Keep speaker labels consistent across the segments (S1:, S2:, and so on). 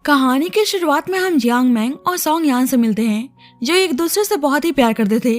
S1: कहानी की शुरुआत में हम जियांग मैंग और सॉन्ग यान से मिलते हैं, जो एक दूसरे से बहुत ही प्यार करते थे।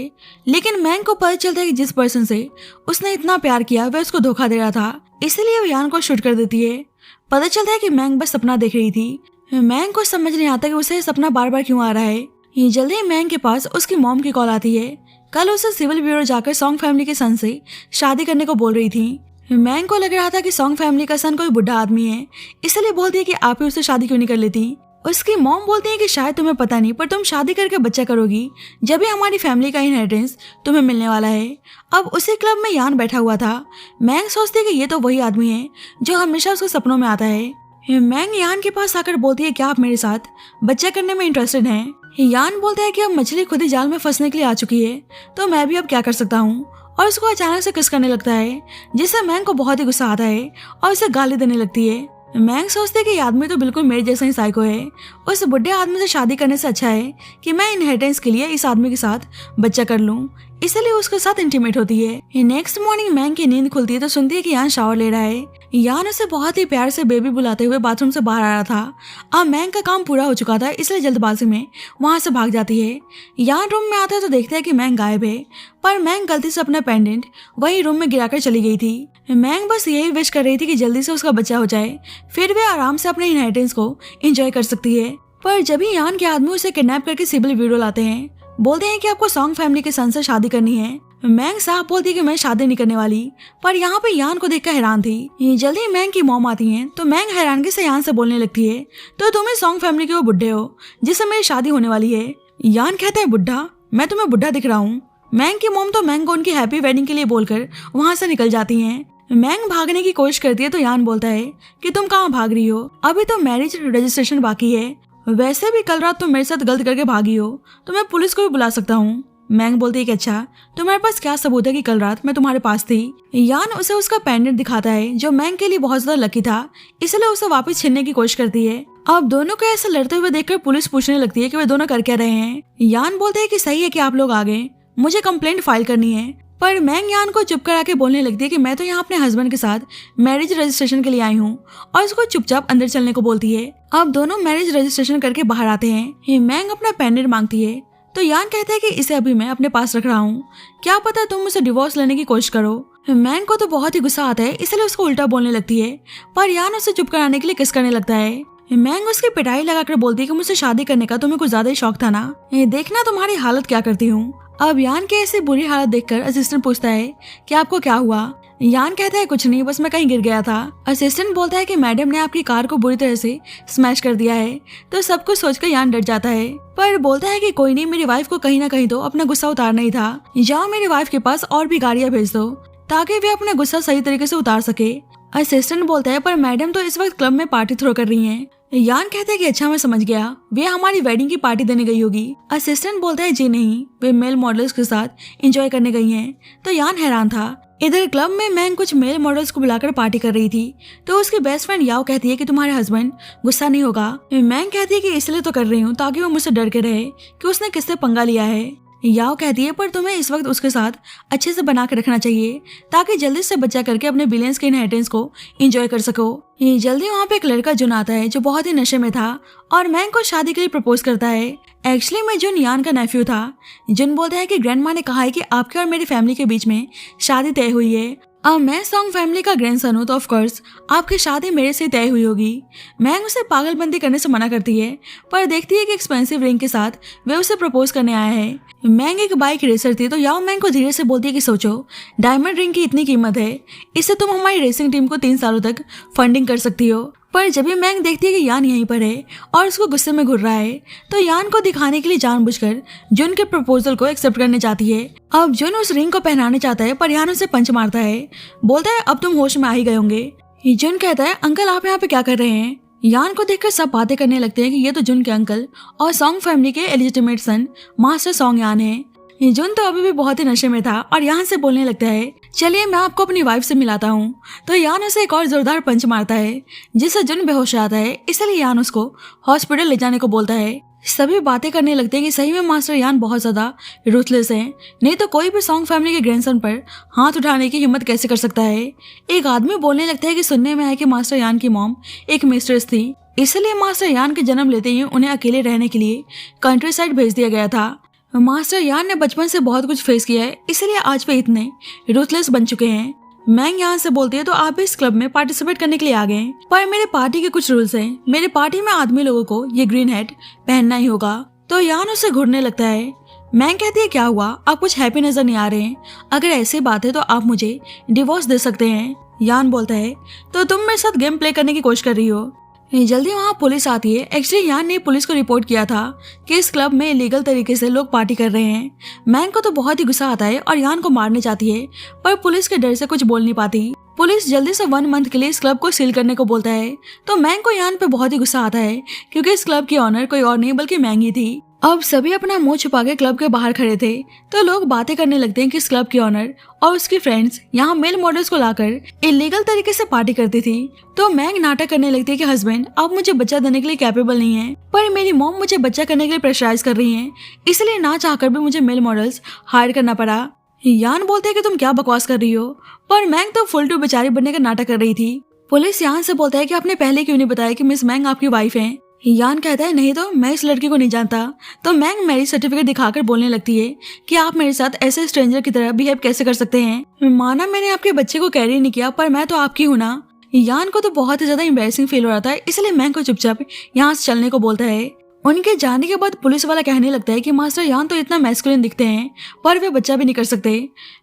S1: लेकिन मैंग को पता चलता है कि जिस पर्सन से उसने इतना प्यार किया वह उसको धोखा दे रहा था, इसलिए वो यान को शूट कर देती है। पता चलता है कि मैंग बस सपना देख रही थी। मैंग को समझ नहीं आता कि उसे सपना बार बार क्यों आ रहा है। जल्दी ही मैंग के पास उसकी मॉम की कॉल आती है। कल उसे सिविल ब्यूरो जाकर सॉन्ग फैमिली के सन से शादी करने को बोल रही थी। मैंग को लग रहा था कि सॉन्ग फैमिली का सन कोई बुढ़ा आदमी है, इसलिए बोलती है कि आप ही उससे शादी क्यों नहीं कर लेती। उसकी मॉम बोलती है कि शायद तुम्हें पता नहीं, पर तुम शादी करके बच्चा करोगी जब भी हमारी फैमिली का इनहेरिटेंस तुम्हें मिलने वाला है। अब उसी क्लब में यान बैठा हुआ था। मैंग सोचती है कि ये तो वही आदमी है जो हमेशा उसके सपनों में आता है। मैंग यान के पास आकर बोलती है कि आप मेरे साथ बच्चा करने में इंटरेस्टेड हैं। यान बोलता है कि अब मछली खुद ही जाल में फंसने के लिए आ चुकी है, तो मैं भी अब क्या कर सकता हूँ। और उसको अचानक से किस करने लगता है, जिससे मैंग को बहुत ही गुस्सा आता है और उसे गाली देने लगती है। मैंग सोचती है कि ये आदमी तो बिल्कुल मेरे जैसा ही साइको है। उस बुढ़े आदमी से शादी करने से अच्छा है कि मैं इनहेरिटेंस के लिए इस आदमी के साथ बच्चा कर लूं, इसलिए उसके साथ इंटीमेट होती है। नेक्स्ट मॉर्निंग मैंग की नींद खुलती है तो सुनती है कि यान शावर ले रहा है। यान उसे बहुत ही प्यार से बेबी बुलाते हुए बाथरूम से बाहर आ रहा था। अब मैंग का काम पूरा हो चुका था, इसलिए जल्दबाजी में वहां से भाग जाती है। यान रूम में आता है तो देखता है कि मैंग गायब है, पर मैंग गलती से अपना पेंडेंट वही रूम में गिराकर चली गई थी। मैंग बस यही विश कर रही थी कि जल्दी से उसका बच्चा हो जाए, फिर वे आराम से अपने इनहेरिटेंस को एंजॉय कर सकती है। पर जब ही यान के आदमी उसे किडनैप करके सिविल ब्यूरो लाते हैं, बोलते हैं कि आपको सॉन्ग फैमिली के सन से शादी करनी है। मैंग साफ बोलती है कि मैं शादी नहीं करने वाली, पर यहाँ पे यान को देखकर हैरान थी। जल्दी ही मैंग की मॉम आती हैं तो मैंग हैरानगी से यान से बोलने लगती है, तो तुम्हें सॉन्ग फैमिली के वो बुढ़े हो जिससे मेरी शादी होने वाली है। यान कहता है, बुढ़ा? मैं तुम्हें बुढ़ा दिख रहा हूँ? मैंग की मॉम तो मैंग को उनकी हैप्पी वेडिंग के लिए बोलकर वहाँ से निकल जाती हैं। मैंग भागने की कोशिश करती है तो यान बोलता है कि तुम कहाँ भाग रही हो, अभी तो मैरिज रजिस्ट्रेशन बाकी है। वैसे भी कल रात तुम मेरे साथ गलत करके भागी हो तो मैं पुलिस को भी बुला सकता हूँ। मैंग बोलती है कि अच्छा, तुम्हारे पास क्या सबूत है कि कल रात मैं तुम्हारे पास थी। यान उसे उसका पेंडेंट दिखाता है जो मैंग के लिए बहुत ज्यादा लकी था, इसलिए उसे वापस छीनने की कोशिश करती है। अब दोनों को ऐसे लड़ते हुए देखकर पुलिस पूछने लगती है कि वे दोनों कर क्या रहे हैं। यान बोलते हैं कि सही है कि आप लोग आ गए, मुझे कंप्लेंट फाइल करनी है। पर मैंग यान को चुप करा के बोलने लगती है कि मैं तो यहाँ अपने हस्बैंड के साथ मैरिज रजिस्ट्रेशन के लिए आई हूँ, और उसको चुपचाप अंदर चलने को बोलती है। अब दोनों मैरिज रजिस्ट्रेशन करके बाहर आते हैं। मैंग अपना पेंडेंट मांगती है तो यान कहता है कि इसे अभी मैं अपने पास रख रहा हूँ, क्या पता तुम मुझे डिवोर्स लेने की कोशिश करो। मैंग को तो बहुत ही गुस्सा आता है, इसलिए उसको उल्टा बोलने लगती है, पर यान उसे चुप कराने के लिए किस करने लगता है। मैंग उसकी पिटाई लगाकर बोलती है कि मुझसे शादी करने का तुम्हें कुछ ज्यादा ही शौक था ना, देखना तुम्हारी हालत क्या करती हूँ। अब यान के ऐसी बुरी हालत देखकर असिस्टेंट पूछता है कि आपको क्या हुआ। यान कहता है कुछ नहीं, बस मैं कहीं गिर गया था। असिस्टेंट बोलता है कि मैडम ने आपकी कार को बुरी तरह से स्मैश कर दिया है। तो सब कुछ सोचकर यान डर जाता है, पर बोलता है कि कोई नहीं, मेरी वाइफ को कहीं ना कहीं तो अपना गुस्सा उतारना ही था। जाओ मेरी वाइफ के पास और भी गाड़ियां भेज दो ताकि वे अपना गुस्सा सही तरीके से उतार सके। असिस्टेंट बोलता है, पर मैडम तो इस वक्त क्लब में पार्टी थ्रो कर रही हैं। यान कहता है कि अच्छा, मैं समझ गया, वे हमारी वेडिंग की पार्टी देने गई होगी। असिस्टेंट बोलता है, जी नहीं, वे मेल मॉडल्स के साथ एंजॉय करने गई हैं। तो यान हैरान था। इधर क्लब में मैंग कुछ मेल मॉडल्स को बुलाकर पार्टी कर रही थी, तो उसकी बेस्ट फ्रेंड याओ कहती है कि तुम्हारे हस्बैंड गुस्सा नहीं होगा। मैंग कहती है कि इसलिए तो कर रही हूँ ताकि वो मुझसे डर के रहे कि उसने किससे पंगा लिया है। याओ कहती है, पर तुम्हें इस वक्त उसके साथ अच्छे से बना के रखना चाहिए ताकि जल्दी से बच्चा करके अपने बिलियंस के इनहेरिटेंस को एंजॉय कर सको। जल्दी वहाँ पे एक लड़का जुन आता है जो बहुत ही नशे में था और मैंग को शादी के लिए प्रपोज करता है। एक्चुअली मैं जुन यान का नेफ्यू था। जुन बोलता है कि ग्रैंडमा ने कहा है कि आपके और मेरी फैमिली के बीच में शादी तय हुई है। अब मैं सॉन्ग फैमिली का ग्रैंडसन हूँ, तो ऑफ कोर्स आपकी शादी मेरे से तय हुई होगी। मैंग उसे पागलबंदी करने से मना करती है, पर देखती है कि एक्सपेंसिव रिंग के साथ वे उसे प्रपोज करने आया है। मैंग एक बाइक रेसर थी, तो याओ मैंग को धीरे से बोलती है कि सोचो, डायमंड रिंग की इतनी कीमत है, इससे तुम हमारी रेसिंग टीम को 3 सालों तक फंडिंग कर सकती हो। पर जब भी मैंग देखती है कि यान यहीं पर है और उसको गुस्से में घुर रहा है, तो यान को दिखाने के लिए जानबूझकर जुन के प्रपोजल को एक्सेप्ट करने चाहती है। अब जुन उस रिंग को पहनाने चाहता है, पर यान उसे पंच मारता है। बोलता है, अब तुम होश में आ ही गए होंगे। जुन कहता है, अंकल आप यहाँ पे क्या कर रहे हैं। यान को देखकर सब बातें करने लगते हैं कि ये तो जुन के अंकल और सॉन्ग फैमिली के एलिजिटिमेट सन मास्टर सॉन्ग यान है। जुन तो अभी भी बहुत ही नशे में था और यहाँ से बोलने लगता है, चलिए मैं आपको अपनी वाइफ से मिलाता हूँ। तो यान उसे एक और जोरदार पंच मारता है जिससे जुन बेहोश आता है, इसलिए यान उसको हॉस्पिटल ले जाने को बोलता है। सभी बातें करने लगते हैं कि सही में मास्टर यान बहुत ज्यादा रूथलेस है, नहीं तो कोई भी सॉन्ग फैमिली के ग्रैंडसन पर हाथ उठाने की हिम्मत कैसे कर सकता है। एक आदमी बोलने लगता है कि सुनने में है कि मास्टर यान की मॉम एक मिस्ट्रेस थी, इसलिए मास्टर यान के जन्म लेते ही उन्हें अकेले रहने के लिए कंट्री साइड भेज दिया गया था। मास्टर यान ने बचपन से बहुत कुछ फेस किया है, इसलिए आज वे इतने रूथलेस बन चुके हैं। मैंग यहाँ से बोलती है तो आप भी इस क्लब में पार्टिसिपेट करने के लिए आ गए हैं, पर मेरे पार्टी के कुछ रूल्स हैं। मेरे पार्टी में आदमी लोगों को ये ग्रीन हैट पहनना ही होगा। तो यान उसे घूरने लगता है। मैंग कहती है क्या हुआ, आप कुछ हैप्पी नजर नहीं आ रहे हैं, अगर ऐसी बात है तो आप मुझे डिवोर्स दे सकते हैं। यान बोलता है तो तुम मेरे साथ गेम प्ले करने की कोशिश कर रही हो। जल्दी वहाँ पुलिस आती है। एक्चुअली यान ने पुलिस को रिपोर्ट किया था कि इस क्लब में इलीगल तरीके से लोग पार्टी कर रहे हैं। मैंग को तो बहुत ही गुस्सा आता है और यान को मारने चाहती है, पर पुलिस के डर से कुछ बोल नहीं पाती। पुलिस जल्दी से 1 मंथ के लिए इस क्लब को सील करने को बोलता है। तो मैंग को यान पे बहुत ही गुस्सा आता है, क्योंकि इस क्लब की ऑनर कोई और नहीं बल्कि मैंग ही थी। अब सभी अपना मुंह छुपा के क्लब के बाहर खड़े थे, तो लोग बातें करने लगते हैं कि इस क्लब की ऑनर और उसकी फ्रेंड्स यहाँ मेल मॉडल्स को लाकर इलीगल तरीके से पार्टी करती थी। तो मैंग नाटक करने लगती है कि हस्बैंड आप मुझे बच्चा देने के लिए कैपेबल नहीं है, पर मेरी मॉम मुझे बच्चा करने के लिए प्रेशराइज कर रही है, इसलिए ना चाहकर भी मुझे मेल मॉडल्स हायर करना पड़ा। यान बोलते है कि तुम क्या बकवास कर रही हो, पर मैंग तो फुल टू बेचारी बनने का नाटक कर रही थी। पुलिस यान से बोलता है कि आपने पहले क्यों नहीं बताया कि मिस मैंग आपकी वाइफ है। यान कहता है नहीं तो मैं इस लड़की को नहीं जानता। तो मैंग मैरिज सर्टिफिकेट दिखाकर बोलने लगती है कि आप मेरे साथ ऐसे स्ट्रेंजर की तरह बिहेव कैसे कर सकते हैं। माना मैंने आपके बच्चे को कैरी नहीं किया, पर मैं तो आपकी हूँ ना। यान को तो बहुत ही ज्यादा एम्बैरेसिंग फील हो रहा था, इसलिए मैंग को चुपचाप यहाँ से चलने को बोलता है। उनके जाने के बाद पुलिस वाला कहने लगता है कि मास्टर यान तो इतना मैस्कुलिन दिखते हैं, पर वे बच्चा भी नहीं कर सकते।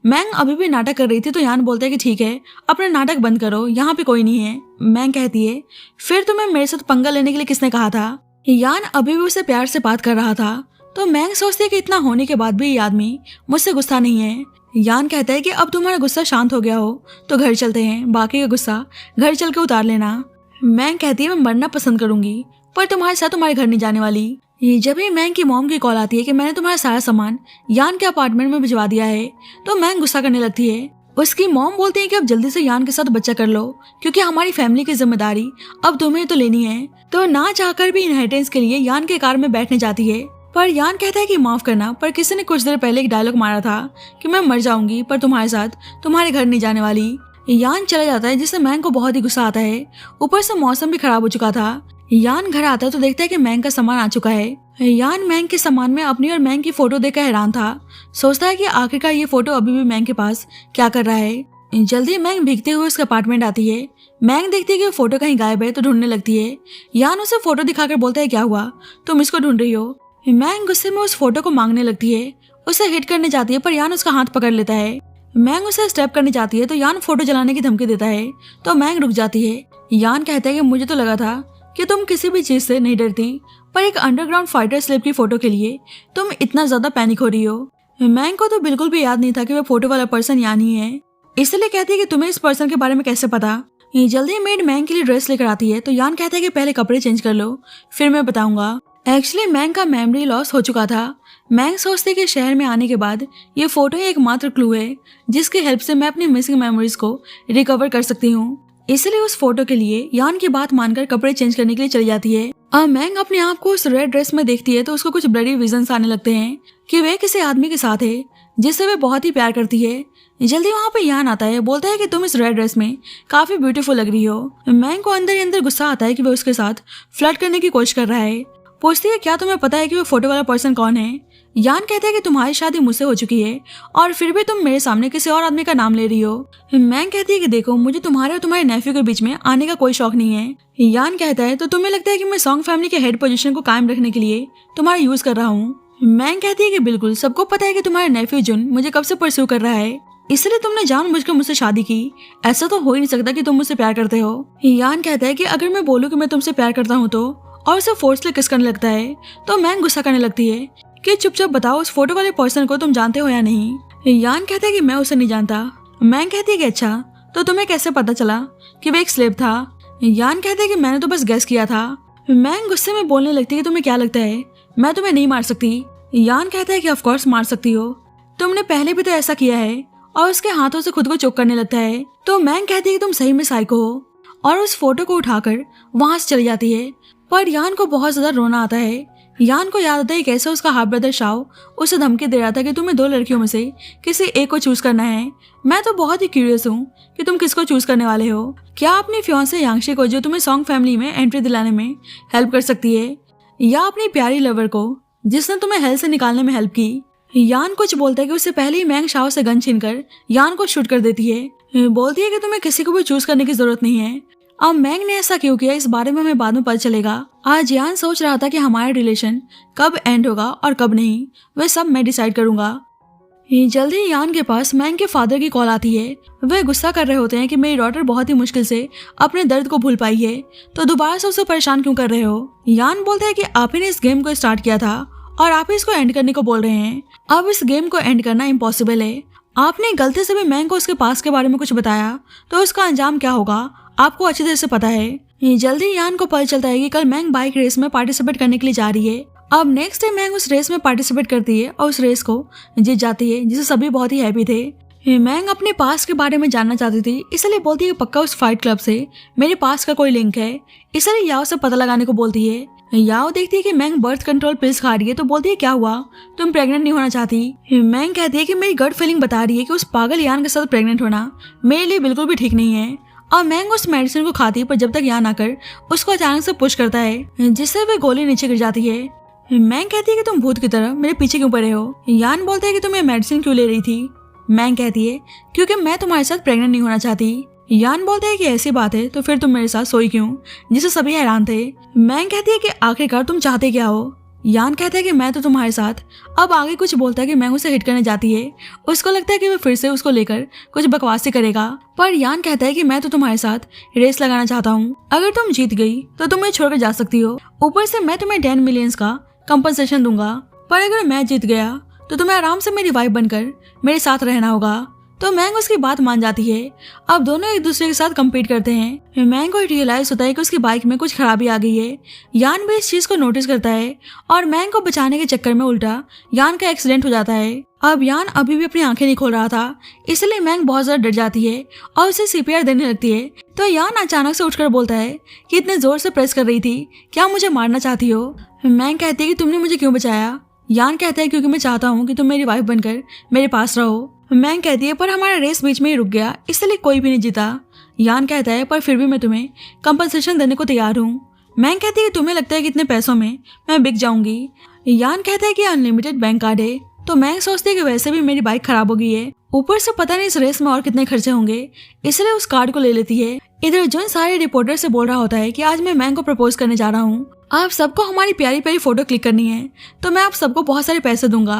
S1: मैंग अभी भी नाटक कर रही थी, तो यान बोलता है कि ठीक है अपना नाटक बंद करो, यहाँ पे कोई नहीं है। मैंग कहती है फिर तुम्हें मेरे साथ पंगा लेने के लिए किसने कहा था। यान अभी भी उसे प्यार से बात कर रहा था। तो मैंग सोचती है कि इतना होने के बाद भी ये आदमी मुझसे गुस्सा नहीं है। यान कहता है कि अब तुम्हारा गुस्सा शांत हो गया हो तो घर चलते हैं, बाकी का गुस्सा घर चल के उतार लेना। मैंग कहती है मैं मरना पसंद करूंगी, पर तुम्हारे साथ तुम्हारे घर नहीं जाने वाली। जब ही मैंग की मॉम की कॉल आती है कि मैंने तुम्हारा सारा सामान यान के अपार्टमेंट में भिजवा दिया है, तो मैंग गुस्सा करने लगती है। उसकी मॉम बोलती है कि अब जल्दी से यान के साथ बच्चा कर लो, क्योंकि हमारी फैमिली की जिम्मेदारी अब तुम्हें तो लेनी है। तो ना चाहकर भी इनहेरिटेंस के लिए यान के कार में बैठने जाती है, पर यान कहता है कि माफ करना, पर किसी ने कुछ देर पहले एक डायलॉग मारा था कि मैं मर जाऊंगी पर तुम्हारे साथ तुम्हारे घर नहीं जाने वाली। यान चला जाता है, जिससे मैंग को बहुत ही गुस्सा आता है। ऊपर से मौसम भी खराब हो चुका था। यान घर आता है तो देखता है कि मैंग का सामान आ चुका है। यान मैंग के सामान में अपनी और मैंग की फोटो देखकर हैरान था। सोचता है कि आखिरकार ये फोटो अभी भी मैंग के पास क्या कर रहा है। जल्दी मैंग भीगते हुए उसके अपार्टमेंट आती है। मैंग देखती है कि वो फोटो कहीं गायब है, तो ढूंढने लगती है। यान उसे फोटो दिखाकर बोलता है क्या हुआ, तुम इसको ढूंढ रही हो। मैंग गुस्से में उस फोटो को मांगने लगती है, उसे हिट करने जाती है, पर यान उसका हाथ पकड़ लेता है। मैंग उसे स्टेप करने जाती है तो यान फोटो जलाने की धमकी देता है, तो मैंग रुक जाती है। यान कहता है कि मुझे तो लगा था कि तुम किसी भी चीज से नहीं डरती, पर एक अंडरग्राउंड फाइटर स्लेब की फोटो के लिए तुम इतना ज्यादा पैनिक हो रही हो। मैंग को तो बिल्कुल भी याद नहीं था कि वह फोटो वाला पर्सन यान ही है, इसलिए कहती है कि तुम्हें इस पर्सन के बारे में कैसे पता। जल्दी मेड मैंग के लिए ड्रेस लेकर आती है, तो यान कहता है कि पहले कपड़े चेंज कर लो फिर मैं बताऊंगा। एक्चुअली मैंग का मेमोरी लॉस हो चुका था। मैंग सोचती है कि शहर में आने के बाद ये फोटो ही एकमात्र क्लू है जिसकी हेल्प से मैं अपनी मिसिंग मेमोरीज को रिकवर कर सकती हूँ। इसलिए उस फोटो के लिए यान की बात मानकर कपड़े चेंज करने के लिए चली जाती है। अब मैंग अपने आप को उस रेड ड्रेस में देखती है तो उसको कुछ ब्लडी विजन्स आने लगते हैं कि वे किसी आदमी के साथ है जिससे वे बहुत ही प्यार करती है। जल्दी वहाँ पे यान आता है, बोलता है कि तुम इस रेड ड्रेस में काफी ब्यूटीफुल लग रही हो। मैंग को अंदर ही अंदर गुस्सा आता है कि वो उसके साथ फ्लर्ट करने की कोशिश कर रहा है। पूछती है क्या तुम्हें पता है कि वो फोटो वाला पर्सन कौन है। यान कहता है कि तुम्हारी शादी मुझसे हो चुकी है और फिर भी तुम मेरे सामने किसी और आदमी का नाम ले रही हो। मैंग कहती है कि देखो मुझे तुम्हारे और तुम्हारे नेफ्यू के बीच में आने का कोई शौक नहीं है। यान कहता है तो तुम्हें लगता है कि मैं सॉन्ग फैमिली के हेड पोजीशन को कायम रखने के लिए तुम्हारा यूज कर रहा हूँ। मैंग कहती है कि बिल्कुल, सबको पता है कि तुम्हारा नेफ्यू जुन मुझे कब से परस्यू कर रहा है, इसलिए तुमने जानबूझकर मुझसे शादी की। ऐसा तो हो ही नहीं सकता कि तुम मुझसे प्यार करते हो। यान कहता है कि अगर मैं बोलूँ कि मैं तुमसे प्यार करता हूँ तो, और उसे फोर्सली किस करने लगता है, तो मैंग गुस्सा करने लगती है कि चुपचाप बताओ उस फोटो वाले पर्सन को तुम जानते हो या नहीं। यान कहता है कि मैं उसे नहीं जानता। मैंग कहती है कि अच्छा, तो तुम्हें कैसे पता चला कि वो एक स्लेव था। यान कहता है कि मैंने तो बस गेस किया था। मैंग गुस्से में बोलने लगती है कि तुम्हें क्या लगता है मैं तुम्हें नहीं मार सकती। यान कहता है कि ऑफ कोर्स मार सकती हो, तुमने पहले भी तो ऐसा किया है, और उसके हाथों से खुद को चोक करने लगता है। तो मैंग कहती है कि तुम सही में साइको हो और उस फोटो को उठाकर वहां से चली जाती है। पर यान को बहुत ज्यादा रोना आता है यान को याद आता है कैसे उसका हाफ ब्रदर शाओ उसे धमकी दे रहा था कि तुम्हें 2 लड़कियों में से किसी एक को चूज करना है। मैं तो बहुत ही क्यूरियस हूँ कि तुम किसको चूज करने वाले हो। क्या अपनी फियांसे यांगशी को जो तुम्हें सॉन्ग फैमिली में एंट्री दिलाने में हेल्प कर सकती है, या अपनी प्यारी लवर को जिसने तुम्हें हेल से निकालने में हेल्प की। यान कुछ बोलता है कि उससे पहले ही मैंग शाओ से गन छीनकर यान को शूट कर देती है। बोलती है कि तुम्हें किसी को भी चूज करने की जरूरत नहीं है। अब मैंग ने ऐसा क्यों किया इस बारे में हमें बाद में पता चलेगा। आज यान सोच रहा था कि हमारा रिलेशन कब एंड होगा और कब नहीं, वह सब मैं डिसाइड करूंगा। जल्दी ही यान के पास मैंग के फादर की कॉल आती है। वे गुस्सा कर रहे होते हैं कि मेरी डॉटर बहुत ही मुश्किल से अपने दर्द को भूल पाई है, तो दोबारा से उसे परेशान क्यों कर रहे हो। यान बोलते हैं कि आप ही ने इस गेम को स्टार्ट किया था और आप ही इसको एंड करने को बोल रहे हैं। अब इस गेम को एंड करना इम्पॉसिबल है। आपने गलती से भी मैंग को उसके पास के बारे में कुछ बताया तो उसका अंजाम क्या होगा आपको अच्छी तरह से पता है। जल्दी यान को पता चलता है कि कल मैंग बाइक रेस में पार्टिसिपेट करने के लिए जा रही है। अब नेक्स्ट डे मैंग उस रेस में पार्टिसिपेट करती है और उस रेस को जीत जाती है, जिसे सभी बहुत ही हैप्पी थे। मैंग अपने पास के बारे में जानना चाहती थी, इसलिए बोलती है कि पक्का उस फाइट क्लब से मेरे पास का कोई लिंक है, इसलिए याओ से पता लगाने को बोलती है। याओ देखती है कि मैंग बर्थ कंट्रोल पिल्स खा रही है, तो बोलती है क्या हुआ, तुम प्रेग्नेंट नहीं होना चाहती। मैंग कहती है कि मेरी गट फीलिंग बता रही है कि उस पागल यान के साथ प्रेग्नेंट होना मेरे लिए बिल्कुल भी ठीक नहीं है। और मैंग उस मेडिसिन को खाती है, पर जब तक यान आकर उसको अचानक से पुश करता है, जिससे वे गोली नीचे गिर जाती है। मैंग कहती है कि तुम भूत की तरह मेरे पीछे क्यों पड़े हो। यान बोलता है कि तुम ये मेडिसिन क्यों ले रही थी। मैंग कहती है क्योंकि मैं तुम्हारे साथ प्रेग्नेंट नहीं होना चाहती। यान बोलता है कि ऐसी बात है तो फिर तुम मेरे साथ सोई क्यों, जिसे सभी हैरान थे। मैंग कहती है कि आखिरकार तुम चाहते क्या हो। यान कहता है कि मैं तो तुम्हारे साथ। अब आगे कुछ बोलता है कि मैंग उसे हिट करने जाती है। उसको लगता है कि वह फिर से उसको लेकर कुछ बकवासी करेगा, पर यान कहता है कि मैं तो तुम्हारे साथ रेस लगाना चाहता हूँ। अगर तुम जीत गई तो तुम मुझे छोड़कर जा सकती हो, ऊपर से मैं तुम्हें 10 मिलियंस का कंपनसेशन दूंगा, पर अगर मैं जीत गया तो तुम्हें आराम से मेरी वाइफ बनकर मेरे साथ रहना होगा। तो मैंग उसकी बात मान जाती है। अब दोनों एक दूसरे के साथ कम्पीट करते हैं। मैंग को रियलाइज होता है कि उसकी बाइक में कुछ खराबी आ गई है। यान भी इस चीज को नोटिस करता है और मैंग को बचाने के चक्कर में उल्टा यान का एक्सीडेंट हो जाता है। अब यान अभी भी अपनी आंखें नहीं खोल रहा था, इसलिए मैंग बहुत ज्यादा डर जाती है और उसे सीपीआर देने लगती है। तो यान अचानक से उठकर बोलता है कि इतने जोर से प्रेस कर रही थी, क्या मुझे मारना चाहती हो। मैंग कहती है कि तुमने मुझे क्यों बचाया। यान कहता है क्योंकि मैं चाहता हूँ कि तुम मेरी वाइफ बनकर मेरे पास रहो। मैंग कहती है पर हमारा रेस बीच में ही रुक गया, इसलिए कोई भी नहीं जीता। यान कहता है पर फिर भी मैं तुम्हें कंपनसेशन देने को तैयार हूँ। मैंग कहती है कि तुम्हें लगता है कि इतने पैसों में मैं बिक जाऊंगी। यान कहता है कि अनलिमिटेड बैंक कार्ड है, तो मैंग सोचती है कि वैसे भी मेरी बाइक खराब हो गई है, ऊपर से पता नहीं इस रेस में और कितने खर्चे होंगे, इसलिए उस कार्ड को ले लेती है। इधर जोन सारे रिपोर्टर से बोल रहा होता है कि आज मैं मैंग को प्रपोज करने जा रहा हूँ, आप सबको हमारी प्यारी प्यारी फोटो क्लिक करनी है, तो मैं आप सबको बहुत सारे पैसे दूंगा।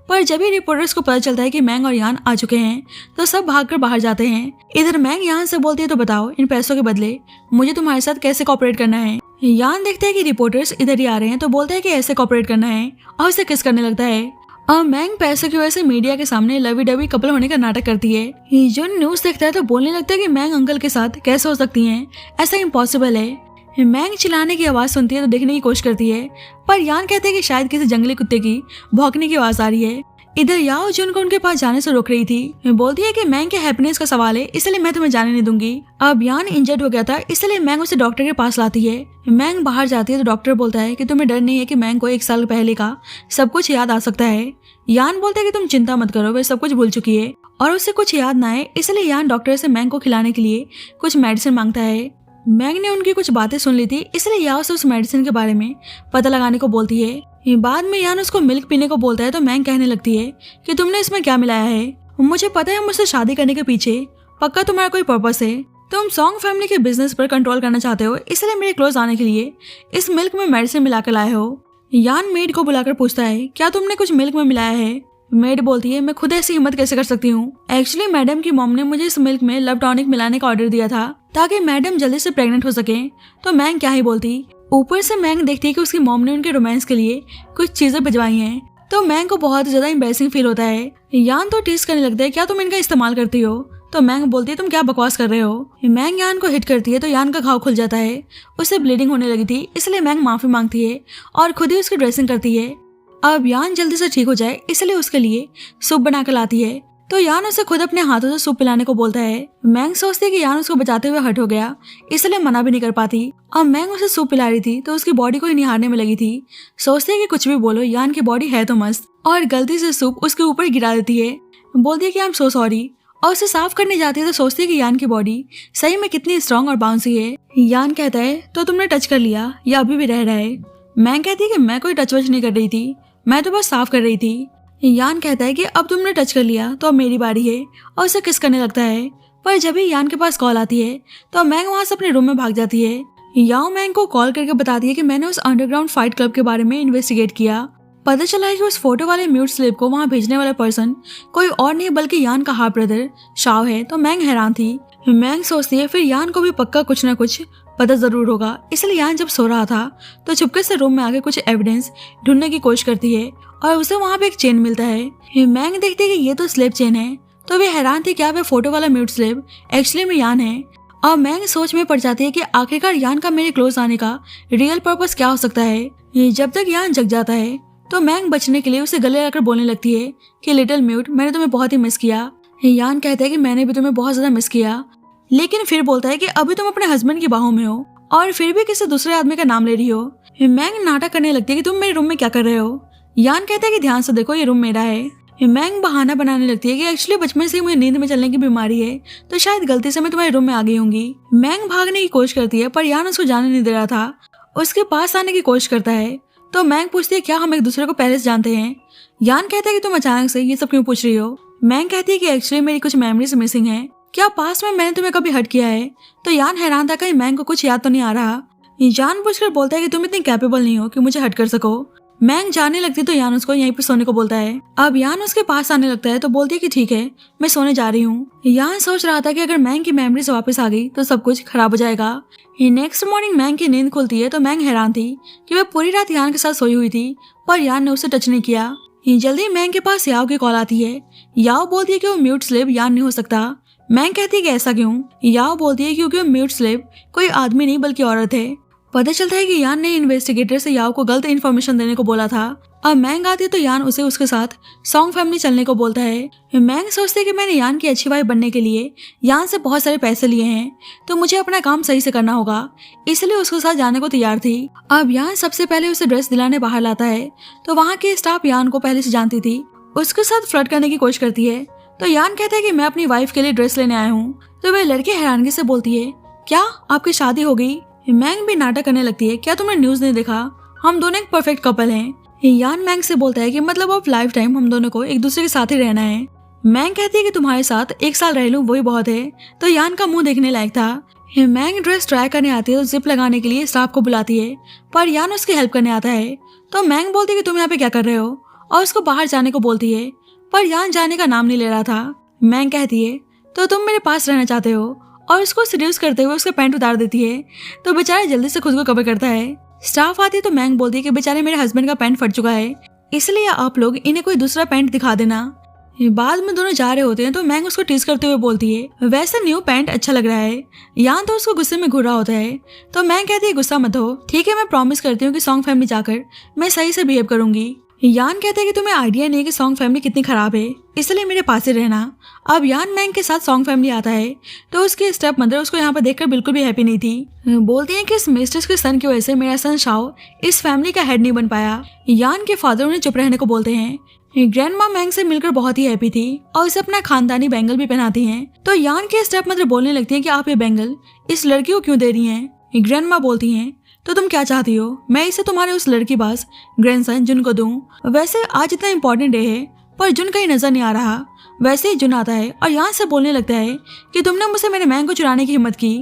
S1: पर जब ही रिपोर्टर्स को पता चलता है कि मैंग और यान आ चुके हैं, तो सब भागकर बाहर जाते हैं। इधर मैंग यान से बोलती है तो बताओ इन पैसों के बदले मुझे तुम्हारे साथ कैसे कॉपरेट करना है। यान देखते है कि रिपोर्टर्स इधर ही आ रहे हैं, तो बोलता है कि ऐसे कॉपरेट करना है और उसे किस करने लगता है। और मैंग पैसों की वजह से मीडिया के सामने लवी डवी कपल होने का नाटक करती है। जो न्यूज देखता है तो बोलने लगता है कि मैंग अंकल के साथ कैसे हो सकती हैं, ऐसा इम्पॉसिबल है। मैंग चिल्लाने की आवाज सुनती है तो देखने की कोशिश करती है, पर यान कहते हैं कि शायद किसी जंगली कुत्ते की भौंकने की आवाज आ रही है। इधर याओ जिन को उनके पास जाने से रोक रही थी, बोलती है कि मैंग के हैप्पीनेस का सवाल है, इसलिए मैं तुम्हें जाने नहीं दूंगी। अब यान इंजर्ड हो गया था, इसलिए मैंग उसे डॉक्टर के पास लाती है। मैंग बाहर जाती है तो डॉक्टर बोलता है कि तुम्हें डर नहीं है कि मैंग को 1 साल पहले का सब कुछ याद आ सकता है। यान बोलता है कि तुम चिंता मत करो, वे सब कुछ भूल चुकी है और उसे कुछ याद ना आए, इसलिए यान डॉक्टर से मैंग को खिलाने के लिए कुछ मेडिसिन मांगता है। मैंग ने उनकी कुछ बातें सुन ली थी, इसलिए याओ से उस मेडिसिन के बारे में पता लगाने को बोलती है। बाद में यान उसको मिल्क पीने को बोलता है, तो मैंग कहने लगती है कि तुमने इसमें क्या मिलाया है। मुझे पता है मुझसे शादी करने के पीछे पक्का तुम्हारा कोई पर्पस है, तुम सॉन्ग फैमिली के बिजनेस पर कंट्रोल करना चाहते हो, इसलिए मेरे क्लोज आने के लिए इस मिल्क में मेडिसिन मिलाकर लाए हो। यान मेड को बुलाकर पूछता है क्या तुमने कुछ मिल्क में मिलाया है। मेड बोलती है मैं खुद ऐसी हिम्मत कैसे कर सकती हूँ, एक्चुअली मैडम की मॉम ने मुझे इस मिल्क में लव टॉनिक मिलाने का ऑर्डर दिया था ताकि मैडम जल्दी से प्रेग्नेंट हो सके। तो मैंग क्या ही बोलती। ऊपर से मैंग देखती है कि उसकी मॉम ने उनके रोमांस के लिए कुछ चीजें भिजवाई हैं, तो मैंग को बहुत ज्यादा एम्बैरेसिंग फील होता है। यान तो टीज करने लगता है क्या तुम इनका इस्तेमाल करती हो, तो मैंग बोलती है तुम क्या बकवास कर रहे हो। मैंग यान को हिट करती है तो यान का घाव खुल जाता है, उससे ब्लीडिंग होने लगी थी, इसलिए मैंग माफी मांगती है और खुद ही उसकी ड्रेसिंग करती है। अब यान जल्दी से ठीक हो जाए इसलिए उसके लिए सूप बना कर लाती है। तो यान उसे खुद अपने हाथों से सूप पिलाने को बोलता है। मैंग सोचती है कि यान उसको बचाते हुए हर्ट हो गया, इसलिए मना भी नहीं कर पाती। अब मैंग उसे सूप पिला रही थी तो उसकी बॉडी को ही निहारने में लगी थी। सोचती है कि कुछ भी बोलो, यान की बॉडी है तो मस्त, और गलती से सूप उसके ऊपर गिरा देती है। बोलती है कि आई एम सो सॉरी, और उसे साफ करने जाती है तो सोचती है कि यान की बॉडी सही में कितनी स्ट्रांग और बाउंसी है। यान कहता है तो तुमने टच कर लिया या अभी भी रह रहा है? मैंग कहती है कि मैं कोई टच वच नहीं कर रही थी, मैं तो बस साफ कर रही थी। यान कहता है कि अब तुमने टच कर लिया तो अब मेरी बारी है, और उसे किस करने लगता है। पर जब ही यान के पास कॉल आती है तो मैंग वहां से अपने रूम में भाग जाती है। याओ मैंग को कॉल करके बताती है कि मैंने उस अंडरग्राउंड फाइट क्लब के बारे में इन्वेस्टिगेट किया। पता चला है कि उस फोटो वाले म्यूट स्लेव को वहां भेजने वाला पर्सन कोई और नहीं बल्कि यान का हाफ ब्रदर शाओ है। तो मैंग हैरान थी। मैंग सोचती है फिर यान को भी पक्का कुछ न कुछ पता जरूर होगा, इसलिए यान जब सो रहा था तो चुपके से रूम में आके कुछ एविडेंस ढूंढने की कोशिश करती है और उसे वहां पे एक चेन मिलता है। मैंग देखती है कि ये तो स्लेव चेन है, तो वे हैरान थी क्या वे फोटो वाला म्यूट स्लेव एक्चुअली में यान है। और मैंग सोच में पड़ जाती है कि आखिरकार यान का मेरे क्लोज आने का रियल पर्पस क्या हो सकता है। जब तक यान जग जाता है तो मैंग बचने के लिए उसे गले लगाकर बोलने लगती है कि लिटिल म्यूट, मैंने तुम्हें बहुत ही मिस किया। यान कहता है कि मैंने भी तुम्हें बहुत ज्यादा मिस किया, लेकिन फिर बोलता है कि अभी तुम अपने हस्बैंड की बाहों में हो और फिर भी किसी दूसरे आदमी का नाम ले रही हो। मैंग नाटक करने लगती है कि तुम मेरे रूम में क्या कर रहे हो। यान कहता है कि ध्यान से देखो, ये रूम मेरा है। मैंग बहाना बनाने लगती है कि एक्चुअली बचपन से ही मुझे नींद में चलने की बीमारी है, तो शायद गलती से मैं तुम्हारे रूम में आ गई होंगी। मैंग भागने की कोशिश करती है पर यान उसको जाने नहीं दे रहा था, उसके पास आने की कोशिश करता है। तो मैंग पूछती है क्या हम एक दूसरे को पहले से जानते हैं। यान कहता है कि तुम अचानक से ये सब क्यों पूछ रही हो। मैंग कहती है कि एक्चुअली मेरी कुछ मेमोरीज मिसिंग है, क्या पास्ट में मैंने तुम्हें कभी हर्ट किया है। तो यान हैरान था कहीं मैंग को कुछ याद तो नहीं आ रहा। जान पूछकर बोलता है कि तुम इतनी कैपेबल नहीं हो कि मुझे हर्ट कर सको। मैंग जाने लगती तो यान उसको यहीं पर सोने को बोलता है। अब यान उसके पास आने लगता है तो बोलती है कि ठीक है मैं सोने जा रही हूँ। यान सोच रहा था कि अगर मैंग की मेमोरीज वापस आ गई तो सब कुछ खराब हो जाएगा। नेक्स्ट मॉर्निंग मैंग की नींद खुलती है तो मैंग हैरान थी कि वह पूरी रात यान के साथ सोई हुई थी पर यान ने उसे टच नहीं किया। जल्दी मैंग के पास याओ की कॉल आती है। याओ बोलती है कि वो म्यूट स्लेव यान नहीं हो सकता। मैंग कहती है कि ऐसा क्यों। याओ बोलती है क्योंकि वो म्यूट स्लेव कोई आदमी नहीं बल्कि औरत है। पता चलता है कि यान ने इन्वेस्टिगेटर से याओ को गलत इन्फॉर्मेशन देने को बोला था। अब मैंग आती है तो यान उसे उसके साथ सॉन्ग फैमिली चलने को बोलता है। मैंग सोचती है कि मैंने यान की अच्छी वाइफ बनने के लिए यान से बहुत सारे पैसे लिए हैं, तो मुझे अपना काम सही से करना होगा, इसलिए उसके साथ जाने को तैयार थी। अब यान सबसे पहले उसे ड्रेस दिलाने बाहर लाता है तो वहाँ के स्टाफ यान को पहले से जानती थी, उसके साथ फ्लर्ट करने की कोशिश करती है। तो यान कहता है कि मैं अपनी वाइफ के लिए ड्रेस लेने आया हूँ। तो वह लड़की हैरानगी से बोलती है क्या आपकी शादी हो गई। मैंग भी नाटक करने लगती है क्या तुमने न्यूज नहीं देखा, हम दोनों एक परफेक्ट कपल हैं। यान मैंग से बोलता है कि मतलब अब लाइफ टाइम हम दोनों को एक दूसरे के साथ ही रहना है। मैंग कहती है कि तुम्हारे साथ 1 साल रह लूं वही बहुत है। तो यान का मुंह देखने लायक था। मैंग ड्रेस ट्राई करने आती है तो जिप लगाने के लिए स्टाफ को बुलाती है पर यान उसकी हेल्प करने आता है। तो मैंग बोलती है कि तुम यहाँ पे क्या कर रहे हो और उसको बाहर जाने को बोलती है पर यान जाने का नाम नहीं ले रहा था। मैंग कहती है तो तुम मेरे पास रहना चाहते हो और उसको सीड्यूस करते हुए उसका पैंट उतार देती है। तो बेचारा जल्दी से खुद को कवर करता है। स्टाफ आती है तो मैंग बोलती है कि बेचारे मेरे हस्बैंड का पैंट फट चुका है, इसलिए आप लोग इन्हें कोई दूसरा पैंट दिखा देना। बाद में दोनों जा रहे होते हैं तो मैंग उसको टीज करते हुए बोलती है वैसे न्यू पैंट अच्छा लग रहा है। यान तो उसको गुस्से में घूर रहा होता है। तो मैंग कहती है गुस्सा मत हो, ठीक है मैं प्रॉमिस करती हूँ कि सॉन्ग फैमिली जाकर मैं सही से बिहेव करूंगी। यान कहता है कि तुम्हें आइडिया नहीं कि सॉन्ग फैमिली कितनी खराब है, इसलिए मेरे पास ही रहना। अब यान मैंग के साथ सॉन्ग फैमिली आता है तो उसकी स्टेप मदर उसको यहाँ पर देखकर बिल्कुल भी हैप्पी नहीं थी। बोलती है कि इस मिस्ट्रेस के सन की वजह से मेरा सन शाओ इस फैमिली का हेड नहीं बन पाया। यान के फादर उन्हें चुप रहने को बोलते हैं। ग्रैंडमा मैंग से मिलकर बहुत ही हैप्पी थी और उसे अपना खानदानी बैंगल भी पहनाती हैं। तो यान के स्टेप मदर बोलने लगती हैं कि आप ये बैंगल इस लड़की को क्यों दे रही हैं। ग्रैंडमा बोलती हैं तो तुम क्या चाहती हो, मैं इसे तुम्हारे उस लड़की पास ग्रैंडसन जुन को दूं। वैसे आज इतना इम्पोर्टेंट डे है पर जुन कहीं नजर नहीं आ रहा। वैसे ही जुन आता है और यहाँ से बोलने लगता है कि तुमने मुझसे मेरे मैंग को चुराने की हिम्मत की।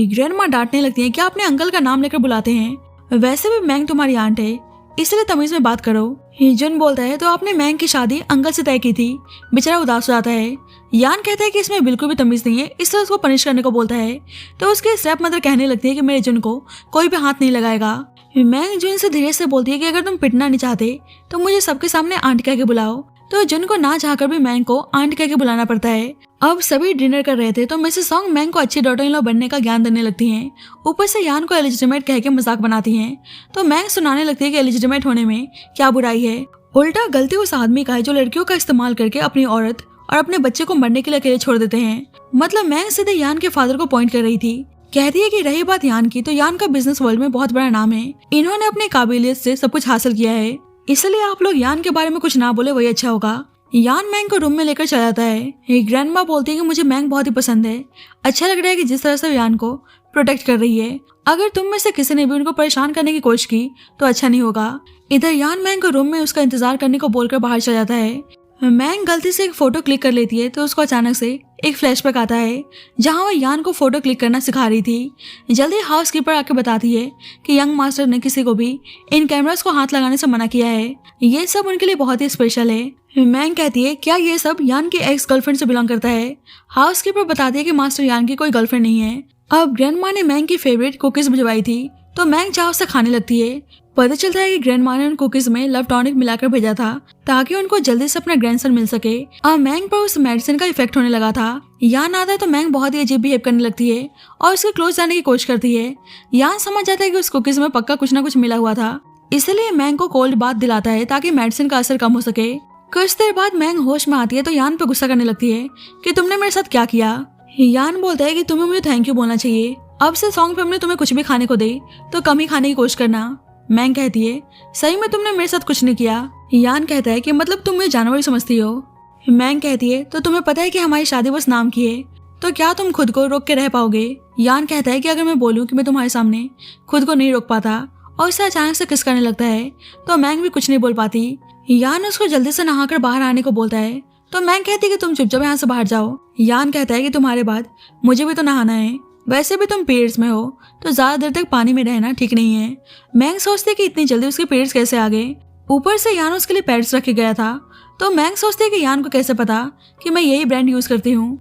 S1: ग्रैंडमा डांटने लगती है क्या अपने अंकल का नाम लेकर बुलाते हैं, वैसे भी मैंग तुम्हारी आंट है इसलिए तमीज में बात करो। जुन बोलता है तो आपने मैंग की शादी अंकल से तय की थी। बेचारा उदास हो जाता है। यान कहता है कि इसमें बिल्कुल भी तमीज नहीं है, इसलिए उसको पनिश करने को बोलता है। तो उसके स्टेप मदर कहने लगती है कि मेरे जुन को कोई भी हाथ नहीं लगाएगा। मैंग जुन से धीरे से बोलती है कि अगर तुम पिटना नहीं चाहते तो मुझे सबके सामने आंट कह के बुलाओ। तो जुन को ना चाहकर भी मैंग को आंट कह के बुलाना पड़ता है। अब सभी डिनर कर रहे थे तो मिसेस सॉन्ग मैंग को अच्छी डॉटर इन लॉ बनने का ज्ञान देने लगती हैं। ऊपर से यान को एलिजिटिमेट कह के मजाक बनाती हैं। तो मैंग सुनाने लगती है कि एलिजिटिमेट होने में क्या बुराई है, उल्टा गलती उस आदमी का है जो लड़कियों का इस्तेमाल करके अपनी औरत और अपने बच्चे को मरने के लिए अकेले छोड़ देते हैं। मतलब मैंग सीधे यान के फादर को पॉइंट कर रही थी। कहती है कि रही बात यान की, तो यान का बिजनेस वर्ल्ड में बहुत बड़ा नाम है। इन्होंने अपनी काबिलियत से सब कुछ हासिल किया है, इसलिए आप लोग यान के बारे में कुछ ना बोले वही अच्छा होगा। यान मैंग को रूम में लेकर चला जाता है। ग्रैंडमा बोलती है कि मुझे मैंग बहुत ही पसंद है। अच्छा लग रहा है कि जिस तरह से यान को प्रोटेक्ट कर रही है। अगर तुम में से किसी ने भी उनको परेशान करने की कोशिश की तो अच्छा नहीं होगा। इधर यान मैंग को रूम में उसका इंतजार करने को बोलकर बाहर चला जाता है। मैंग गलती से एक फोटो क्लिक कर लेती है तो उसको अचानक से एक फ्लैशबैक आता है जहां वह यान को फोटो क्लिक करना सिखा रही थी। जल्दी हाउसकीपर आके बताती है कि यंग मास्टर ने किसी को भी इन कैमरास को हाथ लगाने से मना किया है। ये सब उनके लिए बहुत ही स्पेशल है। मैंग कहती है क्या ये सब यान की एक्स गर्लफ्रेंड से बिलोंग करता है। हाउसकीपर बताती है कि मास्टर यान की कोई गर्लफ्रेंड नहीं है। अब ग्रैंडमा ने मैंग की फेवरेट कुकीज भिजवाई थी तो मैंग चाव से खाने लगती है। पता चलता है कि ग्रैंडमा ने उन कुकीज में लव टॉनिक मिलाकर भेजा था ताकि उनको जल्दी से अपना ग्रैंडसन मिल सके। अब मैंग पर उस मेडिसिन का इफेक्ट होने लगा था। यान आता है तो मैंग बहुत ही अजीब बिहेव करने लगती है और उसके क्लोज जाने की कोशिश करती है। यान समझ जाता है कि उस कुकीज में पक्का कुछ ना कुछ मिला हुआ था, इसलिए मैंग को कोल्ड बाथ दिलाता है ताकि मेडिसिन का असर कम हो सके। कुछ देर बाद मैंग होश में आती है तो यान पे गुस्सा करने लगती है कि तुमने मेरे साथ क्या किया। यान बोलता है कि तुम्हें मुझे थैंक यू बोलना चाहिए। अब से सॉन्ग पे हमने तुम्हें कुछ भी खाने को दे तो कम ही खाने की कोशिश करना। मैंग कहती है सही में तुमने मेरे साथ कुछ नहीं किया। यान कहता है कि मतलब तुम मुझे जानवर ही समझती हो। मैंग कहती है तो तुम्हें पता है कि हमारी शादी बस नाम की है, तो क्या तुम खुद को रोक के रह पाओगे। यान कहता है कि अगर मैं बोलूं कि मैं तुम्हारे सामने खुद को नहीं रोक पाता और उससे अचानक से किस करने लगता है तो मैंग भी कुछ नहीं बोल पाती। यान उसको जल्दी से नहाकर बाहर आने को बोलता है तो मैंग कहती है कि तुम चुपचाप यहाँ से बाहर जाओ। यान कहता है कि तुम्हारे बाद मुझे भी तो नहाना है, वैसे भी तुम पीरियड्स में हो तो ज्यादा देर तक पानी में रहना ठीक नहीं है। मैंग सोचती है कि इतनी जल्दी उसके पीरियड्स कैसे आ गए, ऊपर से यान उसके लिए पैड्स रखे गया था। तो मैंग सोचती है कि यान को कैसे पता कि मैं यही ब्रांड यूज करती हूँ।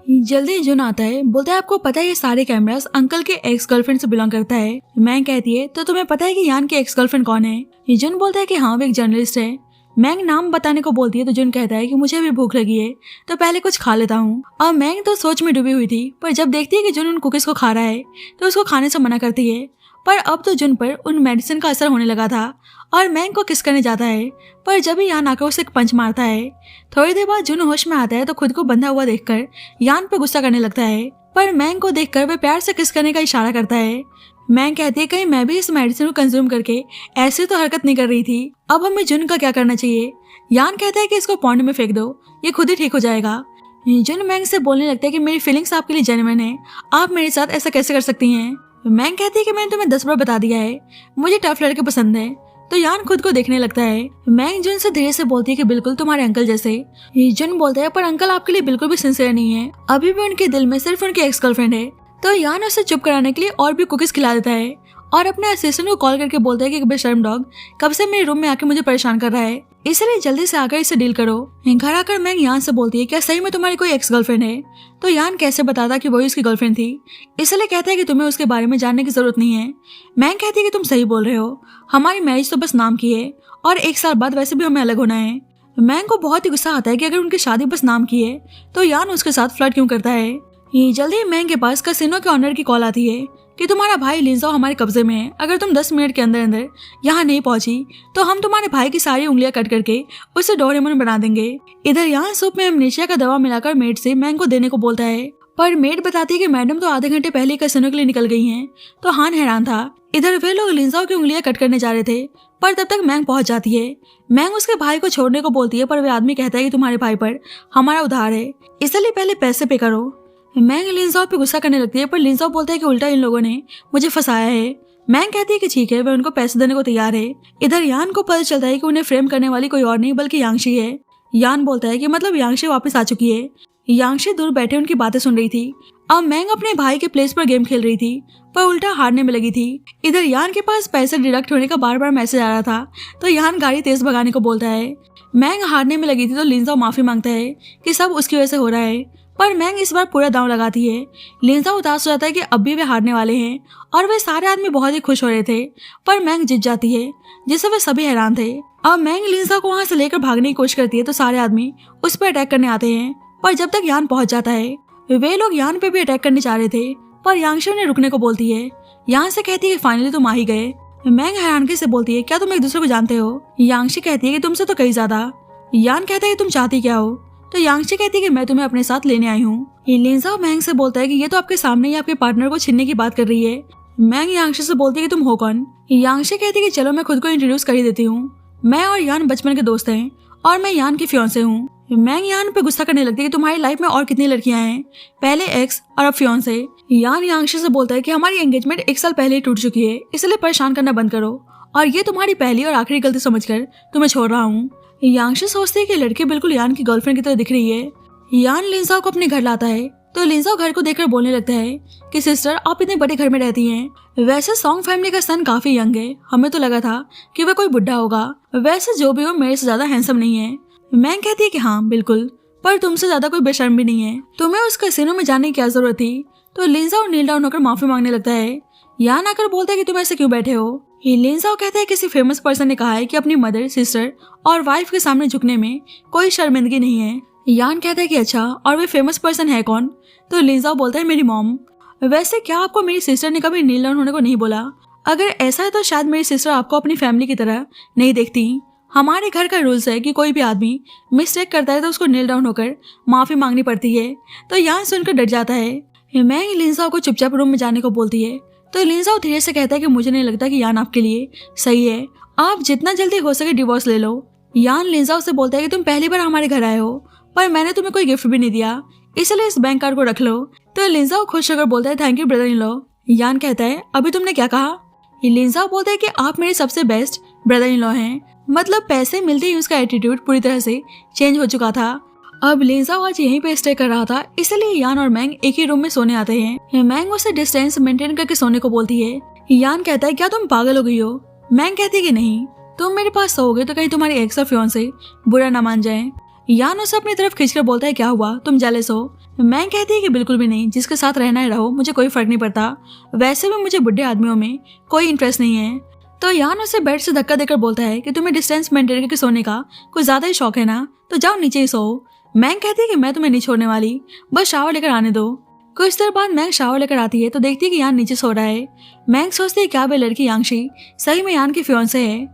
S1: जल्दी जुन आता है, बोलता है आपको पता है ये सारे कैमरास अंकल के एक्स गर्लफ्रेंड से बिलोंग करता है। मैंग कहती है तो तुम्हें पता है कि यान की एक्स गर्लफ्रेंड कौन है। जुन बोलता है कि हाँ वो एक जर्नलिस्ट है। मैंग नाम बताने को बोलती है तो जुन कहता है कि मुझे भी भूख लगी है तो पहले कुछ खा लेता हूँ। अब मैंग तो सोच में डूबी हुई थी, पर जब देखती है कि जुन उन कुकीज को खा रहा है तो उसको खाने से मना करती है। पर अब तो जुन पर उन मेडिसिन का असर होने लगा था और मैंग को किस करने जाता है, पर जब ही यान आकर उसे एक पंच मारता है। थोड़ी देर बाद जुन होश में आता है तो खुद को बंधा हुआ देखकर यान पर गुस्सा करने लगता है, पर मैंग को देखकर वह प्यार से किस करने का इशारा करता है। मैंग कहती है कहीं मैं भी इस मेडिसिन को कंज्यूम करके ऐसे तो हरकत नहीं कर रही थी, अब हमें जुन का क्या करना चाहिए। यान कहता है कि इसको पॉन्ड में फेंक दो, ये खुद ही ठीक हो जाएगा। जुन मैंग से बोलने लगता है कि मेरी फीलिंग्स आपके लिए जेन्युइन है, आप मेरे साथ ऐसा कैसे कर सकती हैं। मैंग कहती है कि मैंने तुम्हें 10 बार बता दिया है मुझे टफ लड़के पसंद है। तो यान खुद को देखने लगता है। मैंग जुन से धीरे से बोलती है कि बिल्कुल तुम्हारे अंकल जैसे। जुन बोलता है पर अंकल आपके लिए बिल्कुल भी सिंसियर नहीं है, अभी भी उनके दिल में सिर्फ उनकी एक्स गर्लफ्रेंड है। तो यान उसे चुप कराने के लिए और भी कुकीज खिला देता है और अपने असिस्टेंट को कॉल करके बोलता है कि बेशर्म डॉग कब से मेरे रूम में आके मुझे परेशान कर रहा है, इसलिए जल्दी से आकर इसे डील करो। घर आकर मैंग यान से बोलती है क्या सही में तुम्हारी कोई एक्स गर्लफ्रेंड है। तो यान कैसे बताता कि वही उसकी गर्लफ्रेंड थी, इसलिए कहता है कि तुम्हें उसके बारे में जानने की जरूरत नहीं है। मैंग कहती है कि तुम सही बोल रहे हो, हमारी मैरिज तो बस नाम की है और 1 साल बाद वैसे भी हमें अलग होना है। मैंग को बहुत ही गुस्सा आता है कि अगर उनकी शादी बस नाम की है तो यान उसके साथ फ्लर्ट क्यों करता है। जल्दी मैंग के पास कैसीनो के ऑनर की कॉल आती है कि तुम्हारा भाई लिंजाओ हमारे कब्जे में है, अगर तुम 10 मिनट के अंदर अंदर यहाँ नहीं पहुंची तो हम तुम्हारे भाई की सारी उंगलियां कट करके उसे डोरेमोन बना देंगे। इधर यहाँ सूप में अमनेशिया का दवा मिलाकर मेड से मैंग को देने को बोलता है, पर मेड बताती है कि मैडम तो आधे घंटे पहले कैसीनो के लिए निकल गई हैं। तो हान हैरान था। इधर वे लोग लिंजाओ की उंगलियां कट करने जा रहे थे, पर तब तक मैंग पहुंच जाती है। मैंग उसके भाई को छोड़ने को बोलती है, पर वे आदमी कहता है कि तुम्हारे भाई पर हमारा उधार है, इसलिए पहले पैसे पे करो। मैंग लिंजाओ पे गुस्सा करने लगती है, पर लिंजाओ बोलता है कि उल्टा इन लोगों ने मुझे फंसाया है। मैंग कहती है कि ठीक है, वह उनको पैसे देने को तैयार है। इधर यान को पता चलता है कि उन्हें फ्रेम करने वाली कोई और नहीं बल्कि यांगशी है। यान बोलता है कि मतलब यांगशी वापस आ चुकी है। यांगशी दूर बैठे उनकी बातें सुन रही थी। अब मैंग अपने भाई के प्लेस पर गेम खेल रही थी, पर उल्टा हारने में लगी थी। इधर यान के पास पैसे डिडक्ट होने का बार बार मैसेज आ रहा था, तो यान गाड़ी तेज भगाने को बोलता है। मैंग हारने में लगी थी तो लिंजाओ माफी मांगता है कि सब उसकी वजह से हो रहा है, पर मैंग इस बार पूरा दांव लगाती है। लिंजाओ उदास हो जाता है कि अब भी वे हारने वाले हैं और वे सारे आदमी बहुत ही खुश हो रहे थे, पर मैंग जीत जाती है जिससे वे सभी हैरान थे। अब मैंग लिंजाओ को वहां से लेकर भागने की कोशिश करती है तो सारे आदमी उस पर अटैक करने आते हैं, पर जब तक यान पहुंच जाता है वे लोग यान पे भी अटैक करने चाह रहे थे, पर यांगशी उन्हें रुकने को बोलती है। यान से कहती है कि फाइनली तुम आ ही गए। मैंग हैरानगी से बोलती है क्या तुम एक दूसरे को जानते हो। यांगशी कहती है कि तुमसे तो कहीं ज्यादा। यान कहता है कि तुम चाहती क्या हो। तो यांगशी कहती है कि मैं तुम्हें अपने साथ लेने आई हूँ। लिंजा मैंग से बोलता है कि ये तो आपके सामने ही आपके पार्टनर को छीनने की बात कर रही है। मैंग यांगशी से बोलती है कि तुम हो कौन। यांगशी कहती है कि चलो मैं खुद को इंट्रोड्यूस कर ही देती हूँ। मैं और यान बचपन के दोस्त हैं और मैं यान की फियांसे हूँ। मैंग यान पे गुस्सा करने लगती है कि तुम्हारी लाइफ में और कितनी लड़कियां हैं, पहले एक्स और अब फियांसे। यान यांगशी से बोलता है कि हमारी एंगेजमेंट 1 साल पहले ही टूट चुकी है, इसलिए परेशान करना बंद करो और ये तुम्हारी पहली और आखिरी गलती समझकर तुम्हें छोड़ रहा हूँ। यांगशी सोचती है कि लड़की बिल्कुल यान की गर्लफ्रेंड की तरह दिख रही है। यान लिंजा को अपने घर लाता है तो लिंजा घर को देखकर बोलने लगता है कि सिस्टर आप इतने बड़े घर में रहती हैं। वैसे सॉन्ग फैमिली का सन काफी यंग है, हमें तो लगा था कि वह कोई बुढ़ा होगा। वैसे जो भी हो मेरे से ज्यादा हैंडसम नहीं है। मैंग कहती है कि हाँ बिल्कुल, पर तुमसे ज्यादा कोई बेशर्म भी नहीं है, तुम्हें उस कैसीनो में जाने की क्या जरूरत थी। तो लिंजा और नील डाउन होकर माफी मांगने लगता है। यान आकर बोलता है कि तुम ऐसे क्यों बैठे हो। लिंजा कहता है किसी फेमस पर्सन ने कहा है कि अपनी मदर, सिस्टर और वाइफ के सामने झुकने में कोई शर्मिंदगी नहीं है। यान कहता है कि अच्छा, और वे फेमस पर्सन है कौन। तो लिंजा बोलता है मेरी मॉम। वैसे क्या आपको मेरी सिस्टर ने कभी नील डाउन होने को नहीं बोला? अगर ऐसा है तो शायद मेरी सिस्टर आपको अपनी फैमिली की तरह नहीं देखती। हमारे घर का रूल्स है कि कोई भी आदमी मिस्टेक करता है तो उसको नील डाउन होकर माफी मांगनी पड़ती है। तो यान सुनकर डर जाता है। मैं लिंजा को चुपचाप रूम में जाने को बोलती है तो लिंजा धीरे से कहता है कि मुझे नहीं लगता कि यान आपके लिए सही है, आप जितना जल्दी हो सके डिवोर्स ले लो। यान लिंजा से बोलता है कि तुम पहली बार हमारे घर आए हो पर मैंने तुम्हें कोई गिफ्ट भी नहीं दिया, इसलिए इस बैंक कार्ड को रख लो। तो लिंजा खुश होकर बोलता है thank you brother in law. यान कहता है अभी तुमने क्या कहा। लिंजा बोलता है कि आप मेरे सबसे बेस्ट ब्रदर इन लॉ हैं। मतलब पैसे मिलते ही उसका एटीट्यूड पूरी तरह से चेंज हो चुका था। अब लिंजा आज यहीं पे स्टे कर रहा था, इसलिए यान और मैंग एक ही रूम में सोने आते हैं। मैंग उसे डिस्टेंस मेंटेन करके सोने को बोलती है। यान कहता है क्या तुम पागल हो गई हो। मैंग कहती है कि नहीं, तुम मेरे पास सोओगे तो कहीं तुम्हारी एक्स और फियांसे बुरा ना मान जाए। यान उसे अपनी तरफ खींचकर बोलता है क्या हुआ, तुम जेलस हो। मैंग कहती है कि बिल्कुल भी नहीं, जिसके साथ रहना है रहो, मुझे कोई फर्क नहीं पड़ता। वैसे भी मुझे बुढ़े आदमियों में कोई इंटरेस्ट नहीं है। तो यान उसे बेड से धक्का देकर बोलता है कि तुम्हें डिस्टेंस मेंटेन करके सोने का कुछ ज्यादा ही शौक है ना, तो जाओ नीचे ही सो। मैंग कहती है कि मैं तुम्हें नहीं छोड़ने वाली, बस शावर लेकर आने दो। कुछ देर बाद मैंग शावर लेकर आती है तो देखती है कि यान नीचे सो रहा है। मैंग सोचती है क्या वह लड़की यांगशी सही में यान की फियांसे है।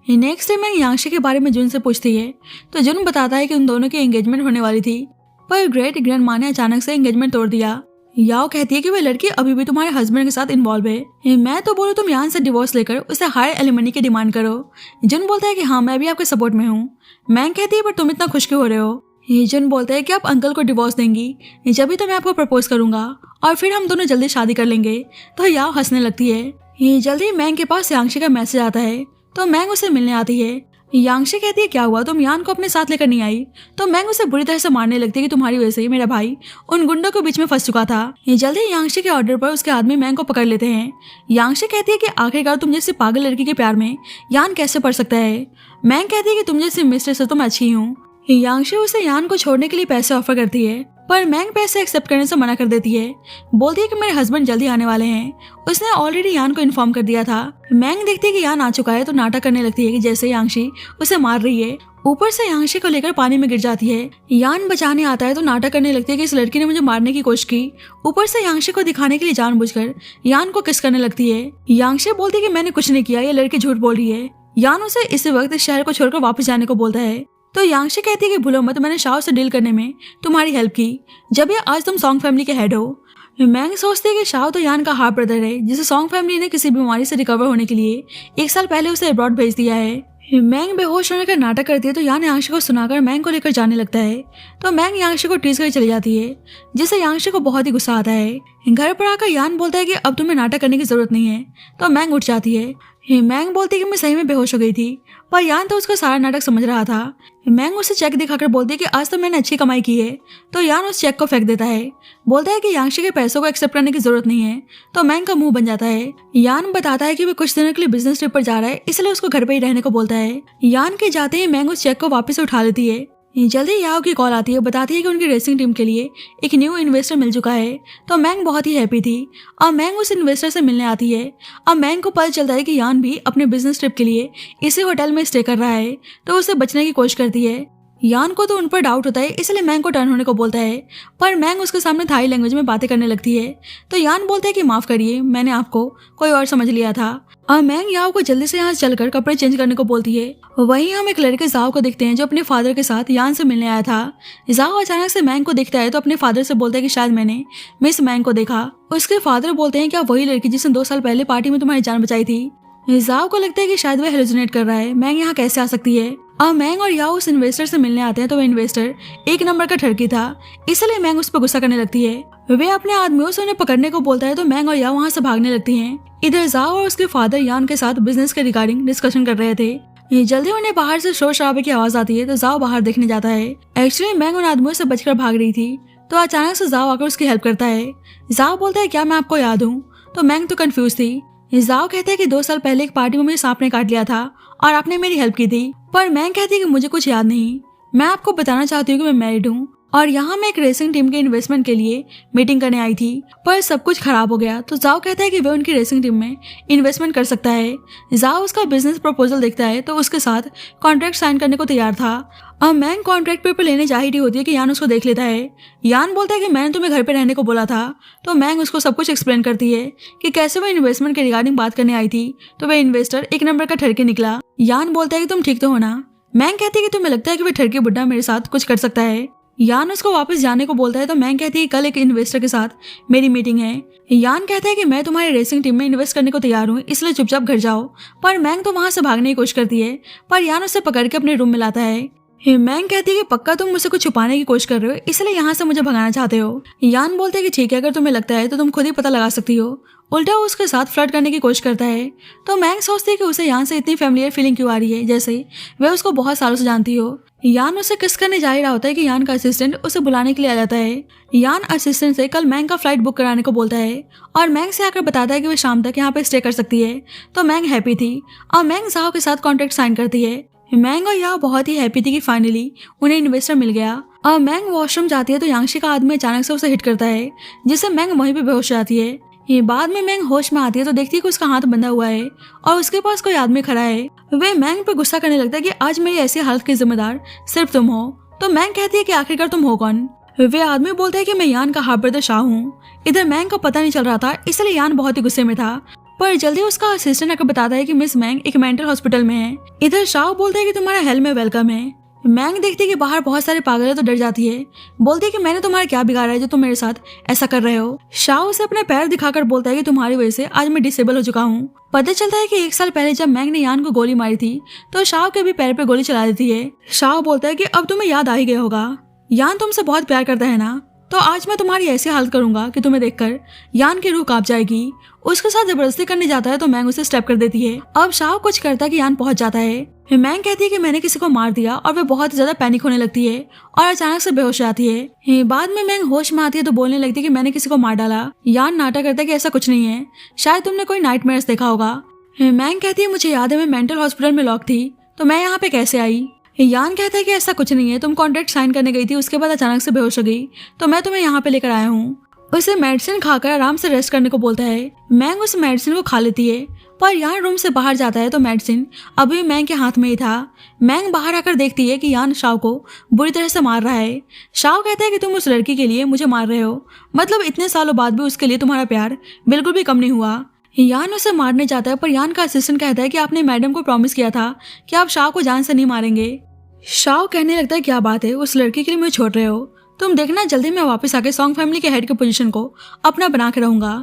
S1: नेक्स्ट डे मैंग यांगशी के बारे में जुन से पूछती है तो जुन बताता है कि उन दोनों की एंगेजमेंट होने वाली थी, पर ग्रेट ग्रैंड माँ ने अचानक से एंगेजमेंट तोड़ दिया। याओ कहती है कि वह लड़की अभी भी तुम्हारे हस्बैंड के साथ इन्वॉल्व है। मैं तो बोलूँ तुम यान से डिवोर्स लेकर उसे हायर एलिमनी की डिमांड करो। जुन बोलता है कि हाँ मैं भी आपके सपोर्ट में हूँ। मैंग कहती है पर तुम इतना खुश क्यों हो रहे हो। जुन बोलता है कि आप अंकल को डिवोर्स देंगी, जब भी तो मैं आपको प्रपोज करूंगा और फिर हम दोनों जल्दी शादी कर लेंगे। तो याओ हंसने लगती है। जल्दी मैंग के पास यांगशी का मैसेज आता है तो मैंग उसे मिलने आती है। यांगशी कहती है क्या हुआ, तुम यान को अपने साथ लेकर नहीं आई। तो मैंग उसे बुरी तरह से मारने लगती है कि तुम्हारी वजह से मेरा भाई उन गुंडों के बीच में फंस चुका था। जल्दी यांगशी के ऑर्डर पर उसके आदमी मैंग को पकड़ लेते हैं। यांगशी कहती है कि आखिरकार तुम जैसी पागल लड़की के प्यार में यान कैसे पड़ सकता है। मैंग कहती है कि तुम जैसी मिस्ट्रेस से तुम अच्छी हूँ। यांगशी उसे यान को छोड़ने के लिए पैसे ऑफर करती है पर मैंग पैसे एक्सेप्ट करने से मना कर देती है। बोलती है कि मेरे हस्बैंड जल्दी आने वाले हैं, उसने ऑलरेडी यान को इन्फॉर्म कर दिया था। मैंग देखती है कि यान आ चुका है तो नाटक करने लगती है कि जैसे यांगशी उसे मार रही है। ऊपर से यांगशी को लेकर पानी में गिर जाती है। यान बचाने आता है तो नाटक करने लगती है कि इस लड़की ने मुझे मारने की कोशिश की। ऊपर से यांगशी को दिखाने के लिए जानबूझकर यान को किस करने लगती है। यांगशी बोलती है कि मैंने कुछ नहीं किया, ये लड़की झूठ बोल रही है। यान उसे इसी वक्त इस शहर को छोड़कर वापस जाने को बोलता है। तो यांगशी कहती है कि भूलो मत, मैंने शाओ से डील करने में तुम्हारी हेल्प की, जब ये आज तुम सॉन्ग फैमिली के हेड हो। मैंग सोचती है कि शाओ तो यान का हाफ ब्रदर है, जिसे सॉन्ग फैमिली ने किसी बीमारी से रिकवर होने के लिए 1 साल पहले उसे अब्रॉड भेज दिया है। मैंग बेहोश होने का नाटक करती है तो यान यांगशी को सुनाकर मैंग को लेकर जाने लगता है। तो मैंग यांगशी को टीज कर चली जाती है, जिससे यांगशी को बहुत ही गुस्सा आता है। घर पर आकर यान बोलता है कि अब तुम्हें नाटक करने की जरूरत नहीं है। तो मैंग उठ जाती है। मैंग बोलती है कि मैं सही में बेहोश हो गई थी, पर यान तो उसका सारा नाटक समझ रहा था। मैंग उसे चेक दिखाकर बोलती है कि आज तो मैंने अच्छी कमाई की है। तो यान उस चेक को फेंक देता है। बोलता है कि यांगशी के पैसों को एक्सेप्ट करने की जरूरत नहीं है। तो मैंग का मुंह बन जाता है। यान बताता है कि वह कुछ दिनों के लिए बिजनेस ट्रिप पर जा रहा है, इसलिए उसको घर पे ही रहने को बोलता है। यान के जाते ही मैंग उस चेक को वापस उठा लेती है। जल्दी याओ की कॉल आती है, बताती है कि उनकी रेसिंग टीम के लिए एक न्यू इन्वेस्टर मिल चुका है। तो मैंग बहुत ही हैप्पी थी। अब मैंग उस इन्वेस्टर से मिलने आती है। अब मैंग को पता चलता है कि यान भी अपने बिजनेस ट्रिप के लिए इसी होटल में स्टे कर रहा है, तो उसे बचने की कोशिश करती है। यान को तो उन पर डाउट होता है, इसलिए मैंग को टर्न होने को बोलता है, पर मैंग उसके सामने थाई लैंग्वेज में बातें करने लगती है। तो यान बोलता है कि माफ करिए, मैंने आपको कोई और समझ लिया था। और मैंग याओ को जल्दी से यहाँ चलकर कपड़े चेंज करने को बोलती है। वहीं हम एक लड़के जाओ को देखते हैं जो अपने फादर के साथ यान से मिलने आया था। जाओ अचानक से मैंग को देखता है तो अपने फादर से बोलता है कि शायद मैंने मिस मैंग को देखा। उसके फादर बोलते हैं क्या वही लड़की जिसने 2 साल पहले पार्टी में तुम्हारी जान बचाई थी। जाओ को लगता है कि शायद वह हेलुसिनेट कर रहा है, मैंग यहाँ कैसे आ सकती है। अब मैंग और याओ उस इन्वेस्टर से मिलने आते हैं तो वह इन्वेस्टर 1 नंबर का ठरकी था, इसलिए मैंग उस पर गुस्सा करने लगती है। वे अपने आदमियों से उन्हें पकड़ने को बोलता है तो मैंग और याओ वहाँ से भागने लगती हैं। इधर जाओ और उसके फादर यान के साथ बिजनेस के रिगार्डिंग डिस्कशन कर रहे थे। ये जल्दी उन्हें बाहर से शोर शराबे की आवाज आती है तो जाओ बाहर देखने जाता है। एक्चुअली मैंग उन आदमियों से बचकर भाग रही थी तो अचानक से जाओ आकर उसकी हेल्प करता है। जाओ बोलता है क्या मैं आपको याद हूँ, तो मैंग तो कंफ्यूज थी। जाओ कहते हैं कि 2 साल पहले एक पार्टी में मुझे सांप ने काट लिया था और आपने मेरी हेल्प की थी, पर मैंग कहती है कि मुझे कुछ याद नहीं। मैं आपको बताना चाहती हूँ कि मैं मैरिड हूँ और यहाँ मैं एक रेसिंग टीम के इन्वेस्टमेंट के लिए मीटिंग करने आई थी, पर सब कुछ खराब हो गया। तो जाओ कहता है कि वह उनकी रेसिंग टीम में इन्वेस्टमेंट कर सकता है। जाओ उसका बिजनेस प्रपोजल देखता है तो उसके साथ कॉन्ट्रैक्ट साइन करने को तैयार था। अब मैंग कॉन्ट्रैक्ट पेपर लेने जा ही रही होती है कि यान उसको देख लेता है। यान बोलता है कि मैंने तुम्हें घर पे रहने को बोला था। तो मैंग उसको सब कुछ एक्सप्लेन करती है कि कैसे वह इन्वेस्टमेंट के रिगार्डिंग बात करने आई थी, तो वह इन्वेस्टर 1 नंबर का ठरके निकला। यान बोलता है कि तुम ठीक तो हो ना। मैंग कहती है कि तुम्हें लगता है कि वह ठरके बुड्ढा मेरे साथ कुछ कर सकता है। यान उसको वापस जाने को बोलता है तो मैंग कहती है कल एक इन्वेस्टर के साथ मेरी मीटिंग है। यान कहता है कि मैं तुम्हारी रेसिंग टीम में इन्वेस्ट करने को तैयार हूँ, इसलिए चुपचाप घर जाओ। पर मैंग तो वहां से भागने की कोशिश करती है, पर यान उसे पकड़ के अपने रूम में लाता है। मैंग कहती है कि पक्का तुम मुझसे कुछ छुपाने की कोशिश कर रहे हो, इसलिए यहाँ से मुझे भगाना चाहते हो। यान बोलते है कि ठीक है, अगर तुम्हें लगता है तो तुम खुद ही पता लगा सकती हो। उल्टा वो उसके साथ फ्लर्ट करने की कोशिश करता है। तो मैंग सोचती है कि उसे यान से इतनी फेमिलियर फीलिंग क्यों आ रही है, जैसे वह उसको बहुत सालों से जानती हो। यान उसे किस करने जा ही रहा होता है कि यान का असिस्टेंट उसे बुलाने के लिए आ जाता है। यान असिस्टेंट से कल मैंग का फ्लाइट बुक कराने को बोलता है और मैंग से आकर बताता है कि वह शाम तक यहाँ पे स्टे कर सकती है। तो मैंग हैप्पी थी और मैंग जाओ के साथ कॉन्ट्रैक्ट साइन करती है। मैंग और याओ बहुत ही हैप्पी थी कि फाइनली उन्हें इन्वेस्टर मिल गया। और मैंग वॉशरूम जाती है तो यांगशी का आदमी अचानक से उसे हिट करता है, जिससे मैंग वहीं पे बेहोश हो जाती है। ये बाद में मैंग होश में आती है तो देखती है कि उसका हाथ बंधा हुआ है और उसके पास कोई आदमी खड़ा है। वे मैंग पे गुस्सा करने लगता है कि आज मेरी ऐसी हालत की जिम्मेदार सिर्फ तुम हो। तो मैंग कहती है कि आखिरकार तुम हो कौन। वे आदमी बोलता है कि मैं यान का हाफ ब्रदर शाह हूँ। इधर मैंग को पता नहीं चल रहा था, इसलिए यान बहुत ही गुस्से में था, पर जल्दी उसका असिस्टेंट आकर बताता है कि मिस मैंग एक मेंटल हॉस्पिटल में है। इधर शाह बोलता है कि तुम्हारा हेल में वेलकम है। मैंग देखती है कि बाहर बहुत सारे पागल है तो डर जाती है। बोलती है कि मैंने तुम्हारा क्या बिगाड़ा है जो तुम मेरे साथ ऐसा कर रहे हो। शाह उसे अपने पैर दिखाकर बोलता है कि तुम्हारी वजह से आज मैं डिसेबल हो चुका हूँ। पता चलता है कि 1 साल पहले जब मैंग ने यान को गोली मारी थी तो शाह के भी पैर पे गोली चला देती है। शाह बोलता है कि अब तुम्हें याद आ ही गया होगा, यान तुमसे बहुत प्यार करता है ना, तो आज मैं तुम्हारी ऐसी हालत करूंगा कि तुम्हें देखकर यान की रूह कांप जाएगी। उसके साथ जबरदस्ती करने जाता है तो मैंग उसे स्टेप कर देती है। अब शाह कुछ करता है कि यान पहुंच जाता है। मैंग कहती है कि मैंने किसी को मार दिया और वह बहुत ज्यादा पैनिक होने लगती है और अचानक से बेहोश हो जाती है। बाद में मैंग होश में आती है तो बोलने लगती है कि मैंने किसी को मार डाला। यान नाटक करता है कि ऐसा कुछ नहीं है, शायद तुमने कोई नाइटमेयर्स देखा होगा। मैंग कहती है मुझे याद है मैं मेंटल हॉस्पिटल में लॉक थी, तो मैं यहाँ पे कैसे आई। यान कहता है कि ऐसा कुछ नहीं है, तुम कॉन्ट्रैक्ट साइन करने गई थी, उसके बाद अचानक से बेहोश हो गई, तो मैं तुम्हें यहाँ पे लेकर आया हूँ। उसे मेडिसिन खाकर आराम से रेस्ट करने को बोलता है। मैंग उस मेडिसिन को खा लेती है, पर यान रूम से बाहर जाता है तो मेडिसिन अभी मैंग के हाथ में ही था। मैंग बाहर आकर देखती है कि यान शाह को बुरी तरह से मार रहा है। शाह कहता है कि तुम उस लड़की के लिए मुझे मार रहे हो, मतलब इतने सालों बाद भी उसके लिए तुम्हारा प्यार बिल्कुल भी कम नहीं हुआ। यान उसे मारने जाता है पर यान का असिस्टेंट कहता है कि आपने मैडम को प्रॉमिस किया था कि आप शाह को जान से नहीं मारेंगे। शाह कहने लगता है क्या बात है, उस लड़की के लिए मुझे छोड़ रहे हो, तुम देखना जल्दी मैं वापस आके सॉन्ग फैमिली के हेड के पोजीशन को अपना बना के रहूंगा।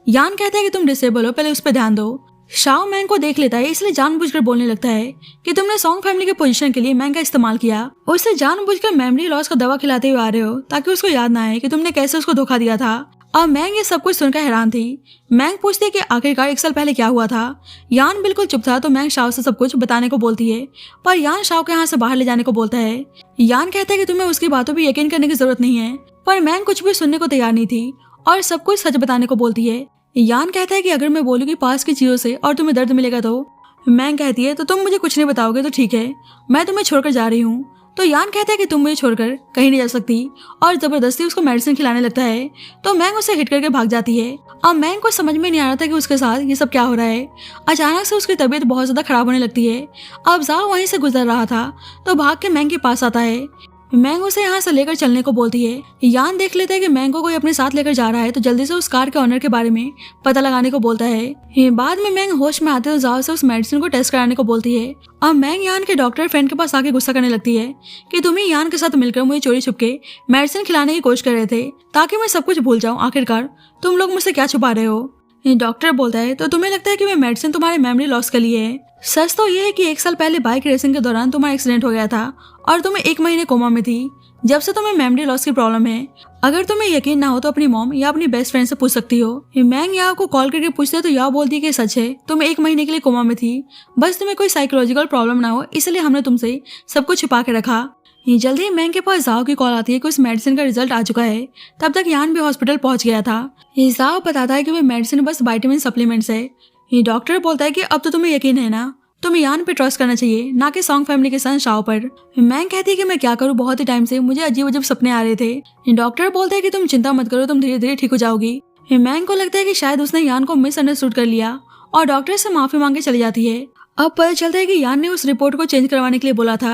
S1: यान कहता है कि तुम डिसेबल हो, पहले उस पर ध्यान दो। शाह मैंग को देख लेता है, इसलिए जानबूझकर बोलने लगता है कि तुमने सॉन्ग फैमिली के पोजीशन के लिए मैंग का इस्तेमाल किया। उसे जानबूझकर मेमोरी लॉस का दवा खिलाते हुए आ रहे हो ताकि उसको याद ना आए कि तुमने कैसे उसको धोखा दिया था। अब मैंग ये सब कुछ सुनकर हैरान थी। मैंग पूछती है कि आखिरकार 1 साल पहले क्या हुआ था। यान बिल्कुल चुप था तो मैंग शाह से सब कुछ बताने को बोलती है, पर यान शाह को यहाँ से बाहर ले जाने को बोलता है। यान कहता है कि तुम्हें उसकी बातों पर यकीन करने की जरूरत नहीं है, पर मैंग कुछ भी सुनने को तैयार नहीं थी और सब कुछ सच बताने को बोलती है। यान कहता है कि अगर मैं बोलूँ कि पास की चीजों से और तुम्हें दर्द मिलेगा तो। मैंग कहती है तो तुम मुझे कुछ नहीं बताओगे तो ठीक है, मैं तुम्हें छोड़कर जा रही हूँ। तो यान कहता है कि तुम मुझे छोड़कर कहीं नहीं जा सकती और जबरदस्ती उसको मेडिसिन खिलाने लगता है। तो मैंग उसे हिट करके भाग जाती है। अब मैंग को समझ में नहीं आ रहा था कि उसके साथ ये सब क्या हो रहा है। अचानक से उसकी तबीयत बहुत ज्यादा खराब होने लगती है। अब जाओ वहीं से गुजर रहा था तो भाग के मैंग के पास आता है। मैंग उसे यहाँ से लेकर चलने को बोलती है। यान देख लेता है कि मैंग को कोई अपने साथ लेकर जा रहा है तो जल्दी से उस कार के ऑनर के बारे में पता लगाने को बोलता है। बाद में मैंग होश में आते तो जाओ से उस मेडिसिन को टेस्ट कराने को बोलती है। अब मैंग यान के डॉक्टर फ्रेंड के पास आके गुस्सा करने लगती है कि तुम ही यान के साथ मिलकर मुझे चोरी छुपके मेडिसिन खिलाने की कोशिश कर रहे थे ताकि मैं सब कुछ भूल जाऊं। आखिरकार तुम लोग मुझसे क्या छुपा रहे हो। डॉक्टर बोलता है तो तुम्हें लगता है कि मैं मेडिसिन तुम्हारे मेमोरी लॉस के लिए है। सच तो ये है कि 1 साल पहले बाइक रेसिंग के दौरान तुम्हारा एक्सीडेंट हो गया था और तुम्हें 1 महीने कोमा में थी। जब से तुम्हें मेमोरी लॉस की प्रॉब्लम है। अगर तुम्हें यकीन ना हो तो अपनी मॉम या अपनी बेस्ट फ्रेंड से पूछ सकती हो। मैंग याओ को कॉल करके पूछते तो याओ बोलती है कि सच है तुम 1 महीने के लिए कोमा में थी, बस तुम्हें कोई साइकोलॉजिकल प्रॉब्लम ना हो इसलिए हमने तुमसे सब कुछ छुपा के रखा। जल्दी ही मैंग के पास जाओ की कॉल आती है कि उस मेडिसिन का रिजल्ट आ चुका है। तब तक यान भी हॉस्पिटल पहुंच गया था। जाओ बताता है कि वो मेडिसिन बस विटामिन सप्लीमेंट्स है। डॉक्टर बोलता है कि अब तो तुम्हें यकीन है ना, तुम्हें यान पे ट्रस्ट करना चाहिए ना कि सॉन्ग फैमिली के सन शाओ पर। मैंग कहती है कि मैं क्या करूं, बहुत ही टाइम से मुझे अजीब अजीब सपने आ रहे थे। डॉक्टर बोलता है कि तुम चिंता मत करो, तुम धीरे धीरे ठीक हो जाओगी। मैंग को लगता है कि शायद उसने यान को मिसअंडरस्टूड कर लिया और डॉक्टर से माफी मांग के चली जाती है। अब पता चलता है कि यान ने उस रिपोर्ट को चेंज करवाने के लिए बोला था।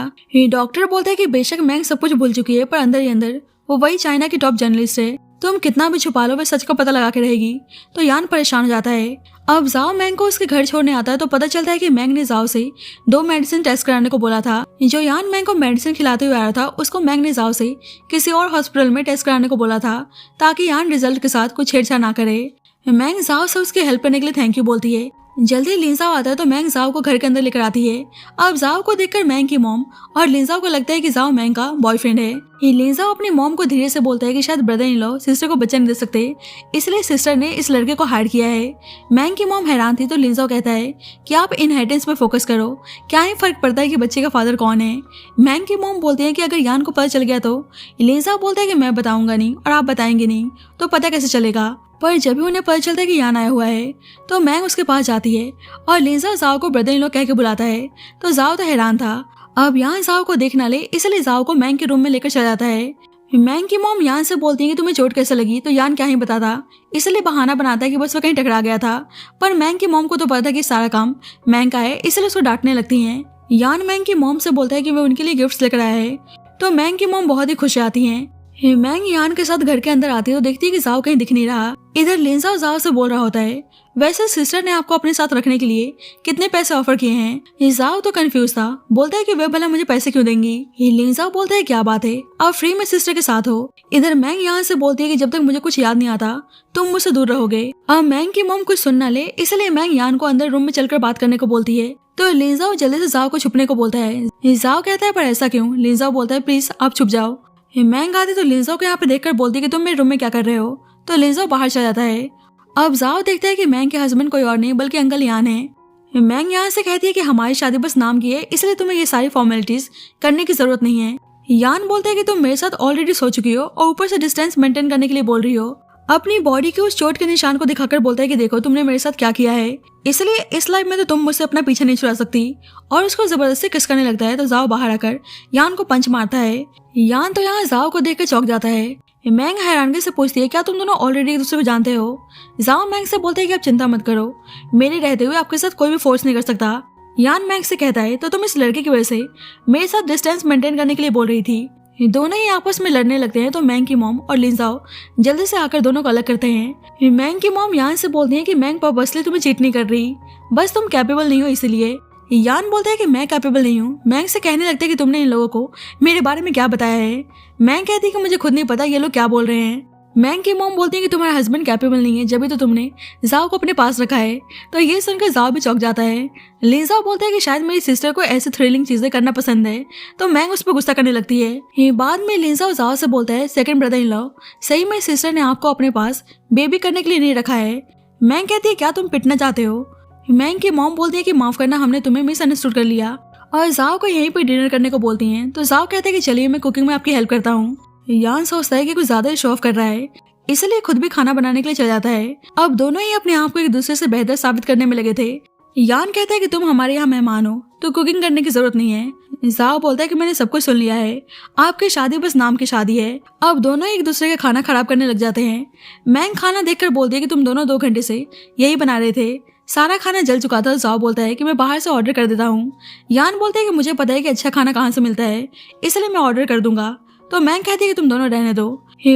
S1: डॉक्टर बोलता है कि बेशक मैंग सब कुछ भूल चुकी है पर अंदर ही अंदर वो वही चाइना की टॉप जर्नलिस्ट है। तुम कितना भी छुपा लो वह सच का पता लगा के रहेगी। तो यान परेशान हो जाता है। अब जाओ मैंग को उसके घर छोड़ने आता है तो पता चलता है कि मैंग ने जाओ से 2 मेडिसिन टेस्ट कराने को बोला था। जो यान मैंग को मेडिसिन खिलाते हुए आ रहा था उसको मैंग ने जाओ से किसी और हॉस्पिटल में टेस्ट कराने को बोला था ताकि यान रिजल्ट के साथ कुछ छेड़छाड़ ना करे। मैंग जाओ से उसकी हेल्प करने के लिए थैंक यू बोलती है। जल्दी लिंजाओ आता है तो मैंग जाओ को घर के अंदर लेकर आती है। अब जाओ को देखकर मैंग की मॉम और लिंजाओ को लगता है कि जाओ मैंग का बॉयफ्रेंड है। लिंजाओ अपनी मॉम को धीरे से बोलता है कि शायद ब्रदर इन लॉ सिस्टर को बच्चा नहीं दे सकते इसलिए सिस्टर ने इस लड़के को हायर किया है। मैंग की मॉम हैरान थी तो लिंजाओ कहता है कि आप इनहेरिटेंस पे फोकस करो, क्या ही फर्क पड़ता है कि बच्चे का फादर कौन है। मैंग की मॉम बोलती है कि अगर यान को पता चल गया तो। लिंजाओ बोलता है कि मैं बताऊंगा नहीं और आप बताएंगे नहीं तो पता कैसे चलेगा। पर जब भी उन्हें पता चलता है कि यान आया हुआ है तो मैंग उसके पास जाती है और लिंजा जाओ को ब्रदर इन लॉ कह के बुलाता है। तो जाओ तो हैरान था। अब यान जाओ को देख ना ले इसलिए जाओ को मैंग के रूम में लेकर चला जाता है। मैंग की मॉम यान से बोलती है कि तुम्हें चोट कैसे लगी तो यान क्या ही बताता इसलिए बहाना बनाता है कि बस वो कहीं टकरा गया था। पर मैंग की मॉम को तो पता था कि सारा काम मैंग का है इसलिए उसको डांटने लगती हैं। यान मैंग की मॉम से बोलता है कि वो उनके लिए गिफ्ट्स लेकर आया है तो मैंग की मॉम बहुत ही खुश आती हैं। मैंग यान के साथ घर के अंदर आती है तो देखती है कि जाओ कहीं दिख नहीं रहा। इधर लिंजा जाओ से बोल रहा होता है वैसे सिस्टर ने आपको अपने साथ रखने के लिए कितने पैसे ऑफर किए हैं। जाओ तो कंफ्यूज था, बोलता है कि वे भला मुझे पैसे क्यों देंगी। लिंजा बोलता है क्या बात है, आप फ्री में सिस्टर के साथ हो। इधर मैंग यहाँ से बोलती है कि जब तक मुझे कुछ याद नहीं आता तुम मुझसे दूर रहोगे। अब मैंग की मॉम कुछ सुन ना ले इसलिए मैंग यान को अंदर रूम में चलकर बात करने को बोलती है। तो लिंजा जल्दी से जाओ को छुपने को बोलता है। जाओ कहता है पर ऐसा क्यों। लिंजा बोलता है प्लीज आप छुप जाओ। मैंग आती तो लिंजा को यहाँ पे देखकर बोलती है कि तुम मेरे रूम में क्या कर रहे हो। तो लिंजा बाहर चला जाता है। अब जाओ देखता है कि मैंग के हस्बैंड कोई और नहीं बल्कि अंकल यान है। मैंग यहाँ से कहती है कि हमारी शादी बस नाम की है इसलिए तुम्हें ये सारी फॉर्मेलिटीज करने की जरूरत नहीं है। यान बोलता है कि तुम मेरे साथ ऑलरेडी सो चुकी हो और ऊपर से डिस्टेंस मेंटेन करने के लिए बोल रही हो। अपनी बॉडी के उस चोट के निशान को दिखाकर बोलता है कि देखो तुमने मेरे साथ क्या किया है इसलिए इस लाइफ में तो तुम मुझसे अपना पीछा नहीं छुड़ा सकती। और उसको जबरदस्ती किस करने लगता है तो जाओ बाहर आकर यान को पंच मारता है। यान तो यहाँ जाओ को देखकर चौंक जाता है। मैंग हैरानगी से पूछती है क्या तुम दोनों ऑलरेडी एक दूसरे को जानते हो। जाओ मैंग से बोलते है कि आप चिंता मत करो, मेरे रहते हुए आपके साथ कोई भी फोर्स नहीं कर सकता। यान मैंग से कहता है तो तुम इस लड़के की वजह से मेरे साथ डिस्टेंस मेंटेन करने के लिए बोल रही थी। दोनों ही आपस में लड़ने लगते हैं तो मैंग की मॉम और लिंजाओ जल्दी से आकर दोनों को अलग करते हैं। मैंग की मॉम यान से बोलती है कि मैंग पर्पसली तुम्हें चीट नहीं कर रही, बस तुम कैपेबल नहीं हो इसलिए। यान बोलता है कि मैं कैपेबल नहीं हूँ। मैंग से कहने लगता है कि तुमने इन लोगों को मेरे बारे में क्या बताया है। मैंग कहती है कि मुझे खुद नहीं पता ये लोग क्या बोल रहे हैं। मैंग की मॉम बोलती है कि तुम्हारा हस्बैंड कैपेबल नहीं है जब तो तुमने जाओ को अपने पास रखा है। तो ये सुनकर जाओ भी चौंक जाता है। लिंजा बोलता है कि शायद मेरी सिस्टर को ऐसी थ्रिलिंग चीजें करना पसंद है तो मैंग उस पर गुस्सा करने लगती है। बाद में लिंजा जाओ से बोलता है सेकंड ब्रदर इन लॉ सही में सिस्टर ने आपको अपने पास बेबी करने के लिए नहीं रखा है। मैंग कहती है क्या तुम पिटना चाहते हो। मैंग की मॉम बोलती है कि माफ करना हमने तुम्हें मिसअंडरस्टूड कर लिया और जाओ को यहीं पर डिनर करने को बोलती हैं। तो जाओ कहते हैं कि चलिए मैं कुकिंग में आपकी हेल्प करता हूँ। यान सोचता है कि कुछ ज्यादा शो ऑफ कर रहा है इसलिए खुद भी खाना बनाने के लिए चल जाता है। अब दोनों ही अपने आप को एक दूसरे से बेहतर साबित करने में लगे थे यान कहता है कि तुम हमारे यहाँ मेहमान हो तो कुकिंग करने की जरूरत नहीं है। जाओ बोलता है कि मैंने सब कुछ सुन लिया है, आपकी शादी बस नाम की शादी है। अब दोनों एक दूसरे का खाना खराब करने लग जाते हैं। मैंग खाना देखकर बोलती है कि तुम दोनों 2 घंटे से यही बना रहे थे, सारा खाना जल चुका था। जाओ बोलता है कि मैं बाहर से ऑर्डर कर देता हूँ। यान बोलता है कि मुझे पता है कि अच्छा खाना कहाँ से मिलता है, इसलिए मैं ऑर्डर कर दूंगा। तो मैंग कहती है कि तुम दोनों रहने दो।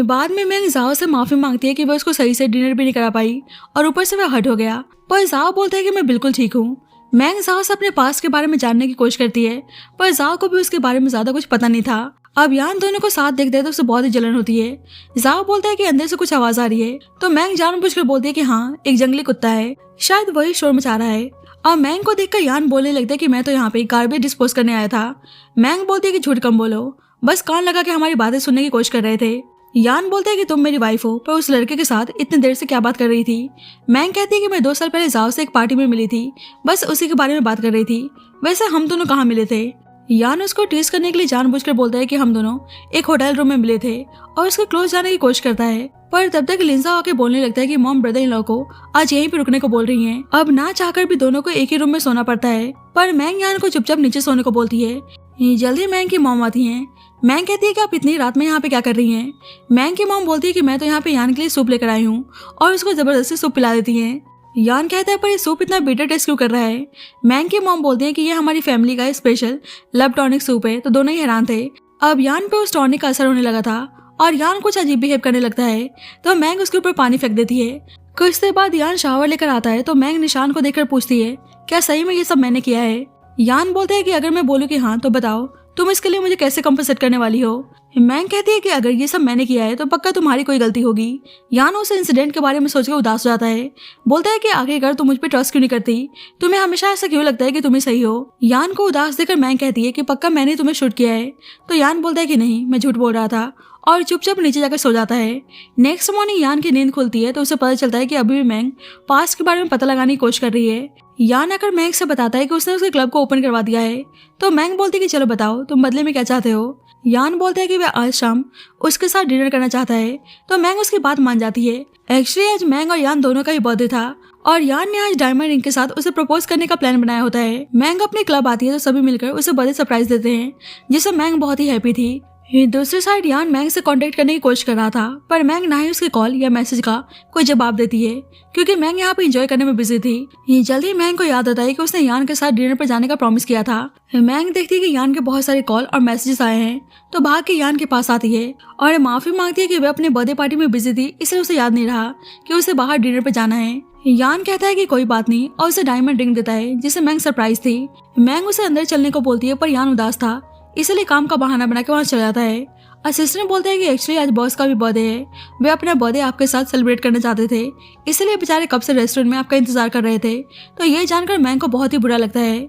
S1: बाद में मैंग जाओ से माफी मांगती है कि वह उसको सही से डिनर भी नहीं करा पाई और ऊपर से वह हट हो गया। पर जाओ बोलता है कि मैं बिल्कुल ठीक हूँ। मैंग जाओ से अपने पास्ट के बारे में जानने की कोशिश करती है, पर जाओ को भी उसके बारे में ज्यादा कुछ पता नहीं था। अब यान दोनों को साथ देखते हैं तो उसे बहुत ही जलन होती है। जाओ बोलता है कि अंदर से कुछ आवाज आ रही है, तो मैंग जानबूझकर बोलती है कि हाँ, एक जंगली कुत्ता है, शायद वही शोर मचा रहा है। अब मैंग को देखकर यान बोलने लगता है कि मैं तो यहाँ पे गार्बेज डिस्पोज करने आया था। मैंग बोलती है कि झूठ कम बोलो, बस कान लगा के हमारी बातें सुनने की कोशिश कर रहे थे। यान बोलते हैं कि तुम मेरी वाइफ हो, पर उस लड़के के साथ इतनी देर से क्या बात कर रही थी। मैंग कहती है कि मैं 2 साल पहले जाओ से एक पार्टी में मिली थी, बस उसी के बारे में बात कर रही थी। वैसे हम दोनों कहाँ मिले थे। यान उसको टीज करने के लिए जानबूझकर बोलता है कि हम दोनों एक होटल रूम में मिले थे और उसके क्लोज जाने की कोशिश करता है। पर तब तक लिंजा आके बोलने लगता है कि मॉम ब्रदर इन लॉ को आज यहीं पे रुकने को बोल रही हैं। अब ना चाहकर भी दोनों को एक ही रूम में सोना पड़ता है, पर मैंग यान को चुपचाप नीचे सोने को बोलती है। जल्दी मैंग की मॉम आती हैं। मैंग कहती है कि आप इतनी रात में यहाँ पे क्या कर रही हैं। मैंग की मॉम बोलती है कि मैं तो यहाँ पे यान के लिए सूप लेकर आई हूँ, और उसको जबरदस्ती सूप पिला देती हैं। यान कहता है पर ये सूप इतना बिटर टेस्ट क्यों कर रहा है। मैंग की मॉम बोलती है कि ये हमारी फैमिली का स्पेशल लव टॉनिक सूप है। तो दोनों ही हैरान थे। अब यान पे उस टॉनिक का असर होने लगा था और यान कुछ अजीब बिहेव करने लगता है, तो मैंग उसके ऊपर पानी फेंक देती है। कुछ देर बाद यान शावर लेकर आता है, तो मैंग निशान को देखकर पूछती है क्या सही में ये सब मैंने किया है। यान बोलता है कि अगर मैं बोलूँ कि हाँ तो बताओ तुम इसके लिए मुझे कैसे कंपनसेट करने वाली हो। मैंग कहती है कि अगर ये सब मैंने किया है तो पक्का तुम्हारी कोई गलती होगी। यान उस इंसिडेंट के बारे में सोचकर उदास हो जाता है। बोलता है कि आखिरकार तुम मुझ पे ट्रस्ट क्यों नहीं करती, तुम्हें हमेशा ऐसा क्यों लगता है कि तुम ही सही हो। यान को उदास देखकर मैंग कहती है कि पक्का मैंने तुम्हें शूट किया है। तो यान बोलता है कि नहीं, मैं झूठ बोल रहा था, और चुपचाप नीचे जाकर सो जाता है। नेक्स्ट मॉर्निंग यान की नींद खुलती है तो उसे पता चलता है कि अभी भी मैंग पास्ट के बारे में पता लगाने की कोशिश कर रही है। यान आकर मैंग से बताता है कि उसने उसके क्लब को ओपन करवा दिया है। तो मैंग बोलती है कि चलो बताओ तुम बदले में क्या चाहते हो। यान बोलता है कि वह आज शाम उसके साथ डिनर करना चाहता है। तो मैंग उसकी बात मान जाती है। एक्चुअली आज मैंग और यान दोनों का ही बर्थडे था और यान ने आज डायमंड रिंग के साथ उसे प्रपोज करने का प्लान बनाया होता है। मैंग अपने क्लब आती है तो सभी मिलकर उसे बर्थडे सरप्राइज देते हैं, जिससे मैंग बहुत ही हैप्पी थी। दूसरी साइड यान मैंग से कांटेक्ट करने की कोशिश कर रहा था, पर मैंग ना ही उसके कॉल या मैसेज का कोई जवाब देती है, क्योंकि मैंग यहाँ पे एंजॉय करने में बिजी थी। जल्दी मैंग को याद आता है कि उसने यान के साथ डिनर पर जाने का प्रॉमिस किया था। मैंग देखती है कि यान के बहुत सारे कॉल और मैसेजेस आए हैं, तो भाग के यान के पास आती है और माफी मांगती है कि वह अपने बर्थडे पार्टी में बिजी थी, इसलिए उसे याद नहीं रहा कि उसे बाहर डिनर पर जाना है। यान कहता है कि कोई बात नहीं और उसे डायमंड रिंग देता है, जिससे मैंग सरप्राइज थी। मैंग उसे अंदर चलने को बोलती है, पर यान उदास था, इसलिए काम का बहाना बना के वहाँ चला जाता है। असिस्टेंट बोलते हैं कि एक्चुअली आज बॉस का भी बर्थडे है, वे अपना बर्थडे आपके साथ सेलिब्रेट करना चाहते थे, इसलिए बेचारे कब से रेस्टोरेंट में आपका इंतजार कर रहे थे। तो ये जानकर मैंग को बहुत ही बुरा लगता है।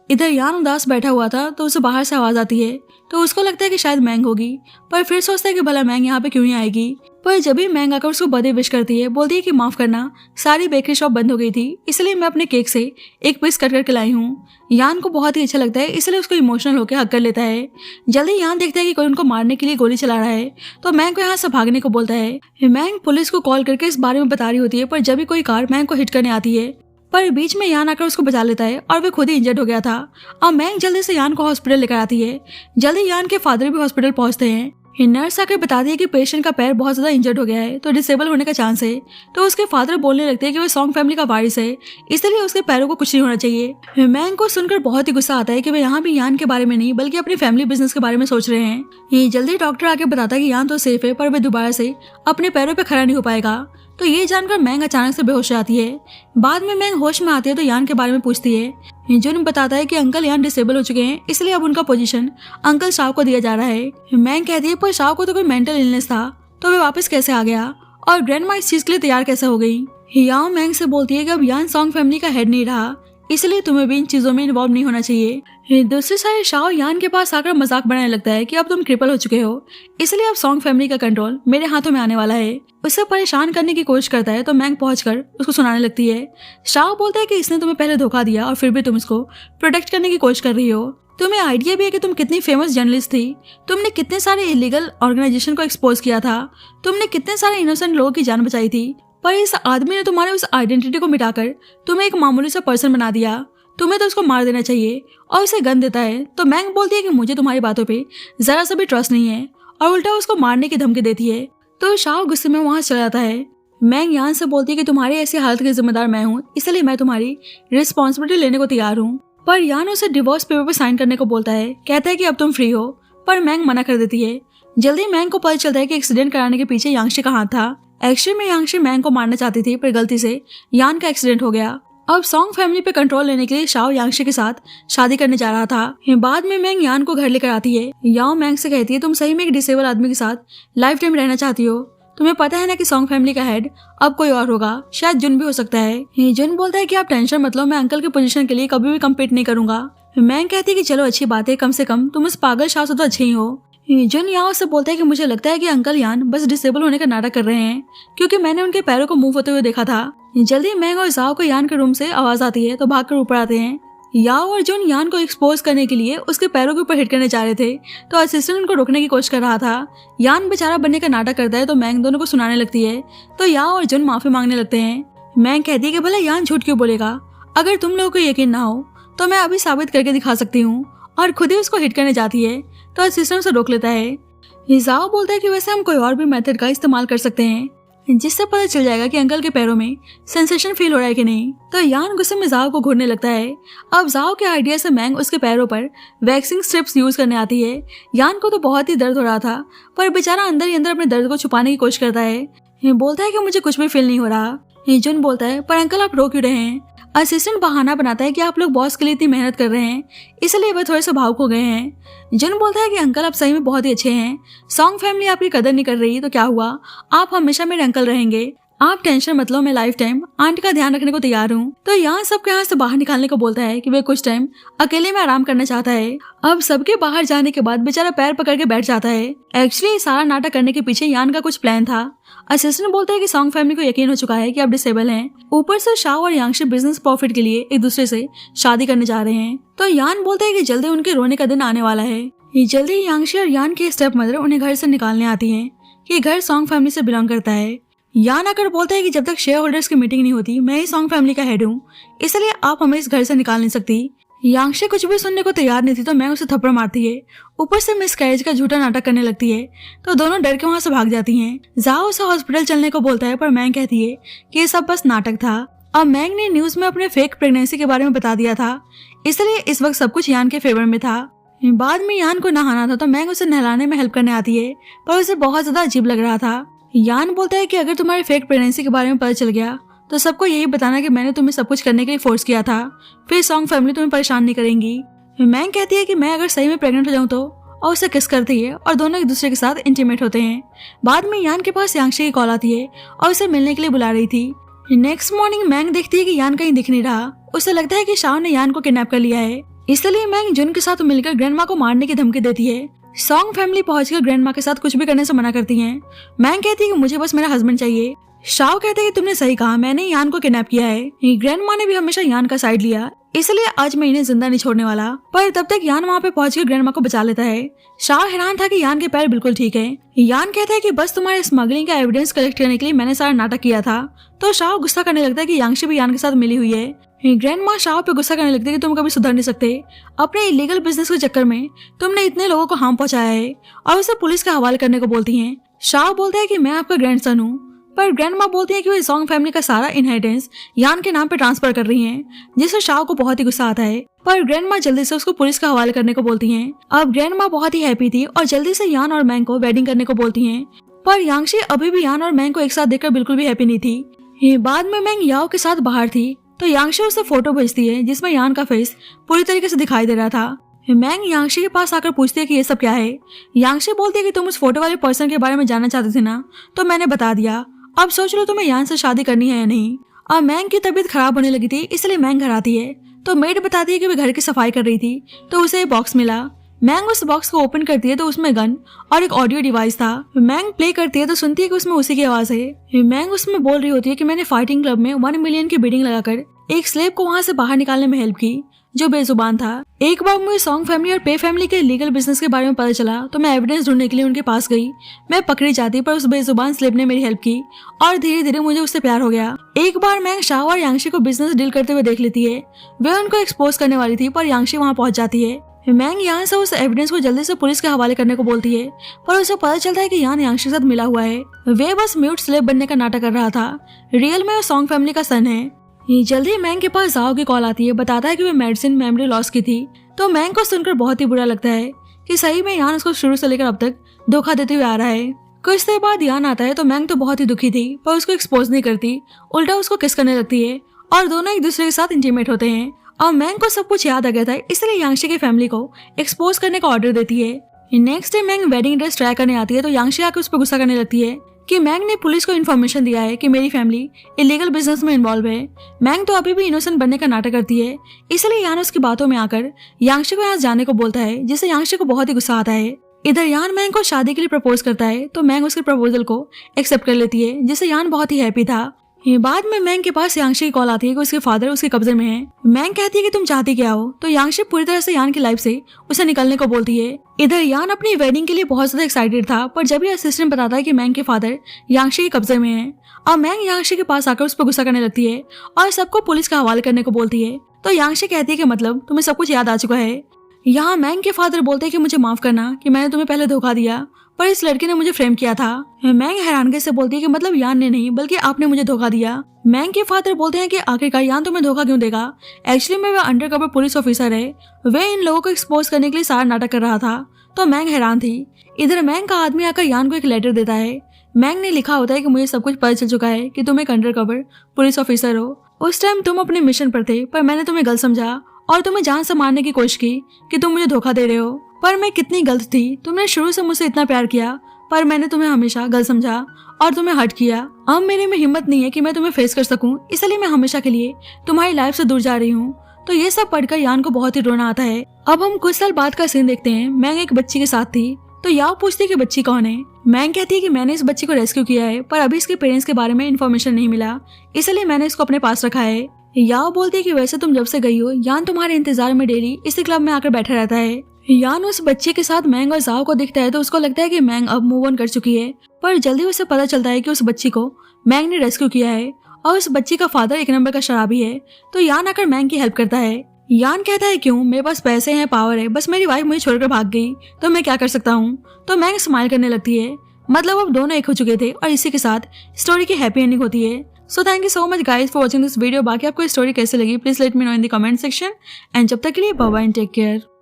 S1: इधर यान उदास बैठा हुआ था तो उसे बाहर से आवाज आती है, तो उसको लगता है कि शायद मैंग होगी, पर फिर सोचता है कि भला मैंग यहाँ पे क्यों नहीं आएगी। पर जब भी मैंग आकर उसको बर्थडे विश करती है, बोलती है कि माफ करना, सारी बेकरी शॉप बंद हो गई थी, इसलिए मैं अपने केक से एक पीस कट करके लाई हूँ। यान को बहुत ही अच्छा लगता है, इसलिए उसको इमोशनल होकर हक कर लेता है। जल्दी यान देखता है कि कोई उनको मारने के लिए गोली चला रहा है, तो मैंग को यहाँ से भागने को बोलता है। मैंग पुलिस को कॉल करके इस बारे में बता रही होती है, पर जब भी कोई कार मैंग को हिट करने आती है, पर बीच में यान आकर उसको बचा लेता है और वे खुद ही इंजर्ड हो गया था। अब मैंग जल्दी से यान को हॉस्पिटल लेकर आती है। जल्दी यान के फादर भी हॉस्पिटल पहुंचते हैं। नर्स आकर बताती है कि पेशेंट का पैर बहुत ज्यादा इंजर्ड हो गया है, तो डिसेबल होने का चांस है। तो उसके फादर बोलने लगते हैं कि वह सॉन्ग फैमिली का वारिस है, इसलिए उसके पैरों को कुछ नहीं होना चाहिए। मैंग को सुनकर बहुत ही गुस्सा आता है कि वे यहाँ भी यान के बारे में नहीं बल्कि अपनी फैमिली बिजनेस के बारे में सोच रहे हैं। ये जल्दी डॉक्टर आके बताता है कि यान तो सेफ है, पर वे दोबारा से अपने पैरों पर खड़ा नहीं हो पाएगा। तो ये जानकर मैंग अचानक से बेहोश हो जाती है। बाद में मैंग होश में आती है तो यान के बारे में पूछती है। जुन बताता है कि अंकल यान डिसेबल हो चुके हैं, इसलिए अब उनका पोजीशन अंकल शाव को दिया जा रहा है। मैंग कहती है पर शाव को तो कोई मेंटल इलनेस था, तो वे वापस कैसे आ गया और ग्रैंडमा इस चीज के लिए तैयार कैसे हो गई। याओ मैंग से बोलती है कि अब यान सॉन्ग फैमिली का हेड नहीं रहा, इसलिए तुम्हें भी इन चीजों में इन्वॉल्व नहीं होना चाहिए। दूसरी साइड शाओ यान के पास आकर मजाक बनाने लगता है कि अब तुम क्रिपल हो चुके हो, इसलिए अब सॉन्ग फैमिली का कंट्रोल मेरे हाथों में आने वाला है। उसे परेशान करने की कोशिश करता है तो मैंग पहुंचकर उसको सुनाने लगती है। शाओ बोलता है कि इसने तुम्हें पहले धोखा दिया और फिर भी तुम इसको प्रोटेक्ट करने की कोशिश कर रही हो। तुम्हें आइडिया भी है कि तुम कितनी फेमस जर्नलिस्ट थी, तुमने कितने सारे इलीगल ऑर्गेनाइजेशन को एक्सपोज किया था, तुमने कितने सारे इनोसेंट लोगों की जान बचाई थी, पर इस आदमी ने तुम्हारे उस आइडेंटिटी को मिटाकर तुम्हें एक मामूली सा पर्सन बना दिया, तुम्हें तो उसको मार देना चाहिए। और उसे गन देता है तो मैंग बोलती है कि मुझे तुम्हारी बातों पे जरा सा भी ट्रस्ट नहीं है और उल्टा उसको मारने की धमकी देती है। तो शाओ गुस्से में वहां चला जाता है। मैंग यान से बोलती है कि तुम्हारी ऐसी हालत की जिम्मेदार मैं हूँ, इसलिए मैं तुम्हारी रिस्पॉन्सिबिलिटी लेने को तैयार हूँ। पर यान उसे डिवोर्स पेपर पर साइन करने को बोलता है, कहता है कि अब तुम फ्री हो, पर मैंग मना कर देती है। जल्दी मैंग को पता चलता है कि एक्सीडेंट कराने के पीछे यांगशी का हाथ था। एक्चुअली में यांगशी मैंग को मारना चाहती थी, पर गलती से यान का एक्सीडेंट हो गया। अब सॉन्ग फैमिली पे कंट्रोल लेने के लिए शाओ यांगशी के साथ शादी करने जा रहा था। बाद में मैंग यान को घर लेकर आती है। याओ मैंग से कहती है, तुम सही में एक डिसेबल आदमी के साथ लाइफ टाइम रहना चाहती हो? तुम्हें पता है ना कि सॉन्ग फैमिली का हेड अब कोई और होगा, शायद जुन भी हो सकता है। जुन बोलता है कि आप टेंशन मत लो, मैं अंकल की पोजीशन के लिए कभी भी कम्पीट नहीं करूंगा। मैंग कहती है कि चलो अच्छी बात है, कम से कम तुम इस पागल शाह से तो अच्छे ही हो। जुन याओ से बोलता है कि मुझे लगता है कि अंकल यान बस डिसेबल होने का नाटक कर रहे हैं, क्योंकि मैंने उनके पैरों को मूव होते हुए देखा था। जल्दी मैंग और जाओ को यान के रूम से आवाज आती है तो भागकर ऊपर आते हैं। याओ और जुन यान को एक्सपोज करने के लिए उसके पैरों के ऊपर हिट करने जा रहे थे, तो असिस्टेंट उनको रोकने की कोशिश कर रहा था। यान बेचारा बनने का नाटक करता है तो मैंग दोनों को सुनाने लगती है, तो याओ और जुन माफी मांगने लगते हैं। मैंग कहती है कि भला यान झूठ क्यों बोलेगा, अगर तुम लोगों को यकीन ना हो तो मैं अभी साबित करके दिखा सकती हूँ, और खुद ही उसको हिट करने जाती है तो असिस्टेंट उसे रोक लेता है। जाओ बोलता है कि वैसे हम कोई और भी मेथड का इस्तेमाल कर सकते हैं जिससे पता चल जाएगा कि अंकल के पैरों में सेंसेशन फील हो रहा है कि नहीं। तो यान गुस्से में जाओ को घूरने लगता है। अब जाओ के आइडिया से मैंग उसके पैरों पर वैक्सिंग स्ट्रिप्स यूज करने आती है। यान को तो बहुत ही दर्द हो रहा था, पर बेचारा अंदर ही अंदर अपने दर्द को छुपाने की कोशिश करता है। बोलता है कि मुझे कुछ भी फील नहीं हो रहा। जुन बोलता है, पर अंकल आप रो क्यों रहे हैं? असिस्टेंट बहाना बनाता है कि आप लोग बॉस के लिए इतनी मेहनत कर रहे हैं, इसलिए वह थोड़े से भावुक हो गए हैं। जुन बोलता है कि अंकल आप सही में बहुत ही अच्छे हैं, सॉन्ग फैमिली आपकी कदर नहीं कर रही तो क्या हुआ, आप हमेशा मेरे अंकल रहेंगे, आप टेंशन मत लो, मैं लाइफ टाइम आंटी का ध्यान रखने को तैयार हूँ। तो यहाँ सबके यहाँ से बाहर निकालने को बोलता है कि वे कुछ टाइम अकेले में आराम करना चाहता है। अब सबके बाहर जाने के बाद बेचारा पैर पकड़ के बैठ जाता है। एक्चुअली सारा नाटक करने के पीछे यान का कुछ प्लान था। असिस्टेंट बोलता है कि सॉन्ग फैमिली को यकीन हो चुका है कि आप डिसेबल हैं, ऊपर से शाओ और यांगशी बिजनेस प्रॉफिट के लिए एक दूसरे से शादी करने जा रहे हैं। तो यान बोलता है कि जल्दी उनके रोने का दिन आने वाला है। जल्दी यांगशी और यान की स्टेप मदर उन्हें घर से निकालने आती है कि घर सॉन्ग फैमिली से बिलोंग करता है। यान आकर बोलता है कि जब तक शेयर होल्डर्स की मीटिंग नहीं होती मैं ही सॉन्ग फैमिली का हेड हूँ, इसलिए आप हमें इस घर से निकाल नहीं सकती। यांगशी कुछ भी सुनने को तैयार नहीं थी तो मैं उसे थप्पड़ मारती है, ऊपर से मिस कैरेज का झूठा नाटक करने लगती है, तो दोनों डर के वहाँ से भाग जाती हैं। जाओ उसे हॉस्पिटल चलने को बोलता है, पर मैंग कहती है कि ये सब बस नाटक था। अब मैंग ने न्यूज में अपने फेक प्रेगनेंसी के बारे में बता दिया था, इसलिए इस वक्त सब कुछ यान के फेवर में था। बाद में यान को नहाना था तो मैंग उसे नहलाने में हेल्प करने आती है, पर उसे बहुत ज्यादा अजीब लग रहा था। यान बोलता है कि अगर तुम्हारे फेक प्रेगनेंसी के बारे में पता चल गया तो सबको यही बताना कि मैंने तुम्हें सब कुछ करने के लिए फोर्स किया था, फिर सॉन्ग फैमिली तुम्हें परेशान नहीं करेंगी। मैंग कहती है कि मैं अगर सही में प्रेग्नेंट हो जाऊं तो, और उसे किस करती है और दोनों एक दूसरे के साथ इंटीमेट होते हैं। बाद में यान के पास यांगशी की कॉल आती है और उसे मिलने के लिए बुला रही थी। नेक्स्ट मॉर्निंग मैंग देखती है कि यान कहीं दिख नहीं रहा। उसे लगता है कि शाओ ने यान को किडनैप कर लिया है, इसलिए मैंग जुन के साथ मिलकर ग्रैंडमा को मारने की धमकी देती है। सॉन्ग फैमिली पहुंचकर ग्रैंडमा के साथ कुछ भी करने से मना करती हैं। मैंग कहती है कि मुझे बस मेरा हस्बैंड चाहिए। शाओ कहते हैं कि तुमने सही कहा, मैंने यान को किडनैप किया है। ग्रैंडमा ने भी हमेशा यान का साइड लिया, इसलिए आज मैं इन्हें जिंदा नहीं छोड़ने वाला। पर तब तक यान वहाँ पे पहुंचकर ग्रैंडमा को बचा लेता है। शाओ हैरान था कि यान के पैर बिल्कुल ठीक है। यान कहता है कि बस तुम्हारे स्मगलिंग का एविडेंस कलेक्ट करने के लिए मैंने सारा नाटक किया था। तो शाओ गुस्सा करने लगता है कि यांगशी भी यान के साथ मिली हुई है। ग्रैंडमा शाओ पे गुस्सा करने लगती है कि तुम कभी सुधर नहीं सकते, अपने इलीगल बिजनेस के चक्कर में तुमने इतने लोगों को हार्म पहुंचाया है, और उसे पुलिस के हवाले करने को बोलती हैं। शाओ बोलता है कि मैं आपका ग्रैंडसन हूँ, पर ग्रैंडमा बोलती है कि वे सॉन्ग फैमिली का सारा इनहेरिटेंस यान के नाम पे ट्रांसफर कर रही हैं, जिससे शाओ को बहुत ही गुस्सा आता है। पर ग्रैंडमा जल्दी से उसको पुलिस के हवाले करने को बोलती हैं। अब ग्रैंडमा बहुत ही हैप्पी थी और जल्दी से यान और मैंग को वेडिंग करने को बोलती हैं, पर यांगशी अभी भी यान और मैंग को एक साथ देखकर बिल्कुल भी हैप्पी नहीं थी। बाद में मैंग याओ के साथ बाहर थी तो यांगशी उसे फोटो भेजती है जिसमें यान का फेस पूरी तरीके से दिखाई दे रहा था। मैंग यांगशी के पास आकर पूछती है कि ये सब क्या है। यांगशी बोलती है कि तुम उस फोटो वाले पर्सन के बारे में जानना चाहते थे ना, तो मैंने बता दिया, अब सोच लो तुम्हें यान से शादी करनी है या नहीं। अब मैंग की तबीयत खराब होने लगी थी, इसलिए मैंग घर आती है तो मेड बताती है कि वे घर की सफाई कर रही थी तो उसे एक बॉक्स मिला। मैंग उस बॉक्स को ओपन करती है तो उसमें गन और एक ऑडियो डिवाइस था। मैंग प्ले करती है तो सुनती है कि उसमें उसी की आवाज है। मैंग उसमें बोल रही होती है कि मैंने फाइटिंग क्लब में 1 मिलियन की बिडिंग लगाकर एक स्लेव को वहां से बाहर निकालने में हेल्प की, जो बेजुबान था। एक बार मुझे सॉन्ग फैमिली और पे फैमिली के लीगल बिजनेस के बारे में पता चला तो मैं एविडेंस ढूंढने के लिए उनके पास गई। मैं पकड़ी जाती पर उस बेजुबान स्लेब ने मेरी हेल्प की और धीरे धीरे मुझे उससे प्यार हो गया। एक बार मैंग शाह और यांगशी को बिजनेस डील करते हुए देख लेती है। वे उनको एक्सपोज करने वाली थी पर यांगशी वहाँ पहुंच जाती है। मैंग यान से उस एविडेंस को जल्दी से पुलिस के हवाले करने को बोलती है पर उसे पता चलता है कि यान यांगशी के साथ मिला हुआ है। वे बस म्यूट स्लेब बनने का नाटक कर रहा था। रियल में वो सॉन्ग फैमिली का सन है। जल्दी मैंग के पास जाओ की कॉल आती है, बताता है कि वे मेडिसिन मेमोरी लॉस की थी। तो मैंग को सुनकर बहुत ही बुरा लगता है कि सही में यान उसको शुरू से लेकर अब तक धोखा देते हुए आ रहा है। कुछ देर बाद यान आता है तो मैंग तो बहुत ही दुखी थी पर उसको एक्सपोज नहीं करती, उल्टा उसको किस करने लगती है और दोनों एक दूसरे के साथ इंटीमेट होते हैं। और मैंग को सब कुछ याद आ गया था, इसलिए यांगशी की फैमिली को एक्सपोज करने का ऑर्डर देती है। नेक्स्ट डे मैंग वेडिंग ड्रेस ट्राई करने आती है तो यांगशी आकर उस पर गुस्सा करने लगती है कि मैंग ने पुलिस को इन्फॉर्मेशन दिया है कि मेरी फैमिली इलीगल बिजनेस में इन्वॉल्व है। मैंग तो अभी भी इनोसेंट बनने का नाटक करती है, इसलिए यान उसकी बातों में आकर यांगशी को यहाँ जाने को बोलता है, जिससे यांगशी को बहुत ही गुस्सा आता है। इधर यान मैंग को शादी के लिए प्रपोज करता है तो मैंग उसके प्रपोजल को एक्सेप्ट कर लेती है, जिससे यान बहुत ही हैप्पी था। बाद में मैंग के पास यांगशी की कॉल आती है कि उसके फादर उसके कब्जे में है। मैंग कहती है कि तुम चाहती क्या हो, तो यांगशी पूरी तरह से यान की लाइफ से उसे निकलने को बोलती है। इधर यान अपनी वेडिंग के लिए बहुत ज्यादा एक्साइटेड था पर जब ये असिस्टेंट बताता है कि मैंग के फादर यांगशी के कब्जे में है और मैंग यांगशी के पास आकर उस पर गुस्सा करने लगती है और सबको पुलिस के हवाले करने को बोलती है। तो यांगशी कहती है कि मतलब तुम्हें सब कुछ याद आ चुका है। यहाँ मैंग के फादर बोलते हैं कि मुझे माफ करना कि मैंने तुम्हें पहले धोखा दिया पर इस लड़के ने मुझे फ्रेम किया था। मैंग हैरानगी से बोलती है कि मतलब यान ने नहीं बल्कि आपने मुझे धोखा दिया। मैंग के फादर बोलते हैं कि आखिरकार यान तुम्हें धोखा क्यों देगा, एक्चुअली में वह अंडरकवर पुलिस ऑफिसर है, वे इन लोगों को एक्सपोज करने के लिए सारा नाटक कर रहा था। तो मैंग हैरान थी। इधर मैंग का आदमी आकर यान को एक लेटर देता है। मैंग ने लिखा होता है कि मुझे सब कुछ पता चल चुका है कि तुम एक अंडरकवर पुलिस ऑफिसर हो। उस टाइम तुम अपने मिशन पर थे पर मैंने तुम्हें गलत समझा और तुम्हें जान से मारने की कोशिश की कि तुम मुझे धोखा दे रहे हो, पर मैं कितनी गलत थी। तुमने शुरू से मुझसे इतना प्यार किया पर मैंने तुम्हें हमेशा गलत समझा और तुम्हें हर्ट किया। अब मेरे में हिम्मत नहीं है कि मैं तुम्हें फेस कर सकूं, इसलिए मैं हमेशा के लिए तुम्हारी लाइफ से दूर जा रही हूँ। तो ये सब पढ़कर यान को बहुत ही रोना आता है। अब हम कुछ साल बाद का सीन देखते हैं। मैंग एक बच्ची के साथ थी तो याओ पूछती है कि बच्ची कौन है। मैंग कहती है कि मैंने इस बच्ची को रेस्क्यू किया है पर अभी इसके पेरेंट्स के बारे में इन्फॉर्मेशन नहीं मिला, इसलिए मैंने इसको अपने पास रखा है। याओ बोलती है कि वैसे तुम जब से गई हो यान तुम्हारे इंतजार में डेली इसी क्लब में आकर बैठा रहता है। यान उस बच्चे के साथ मैंग और जाओ को दिखता है तो उसको लगता है कि मैंग अब मूव ऑन कर चुकी है, पर जल्दी उसे पता चलता है कि उस बच्ची को मैंग ने रेस्क्यू किया है और उस बच्ची का फादर एक नंबर का शराबी है। तो यान आकर मैंग की हेल्प करता है। यान कहता है क्यों, मेरे पास पैसे हैं, पावर है, बस मेरी वाइफ मुझे छोड़कर भाग गई तो मैं क्या कर सकता हूँ। तो मैंग स्माइल करने लगती है, मतलब अब दोनों एक हो चुके थे और इसी के साथ स्टोरी की हैप्पी एंडिंग होती है। So thank you so much guys for watching this video. बाकी आपको स्टोरी कैसे लगी please let me know in the comment section and जब तक के लिए bye bye and take care.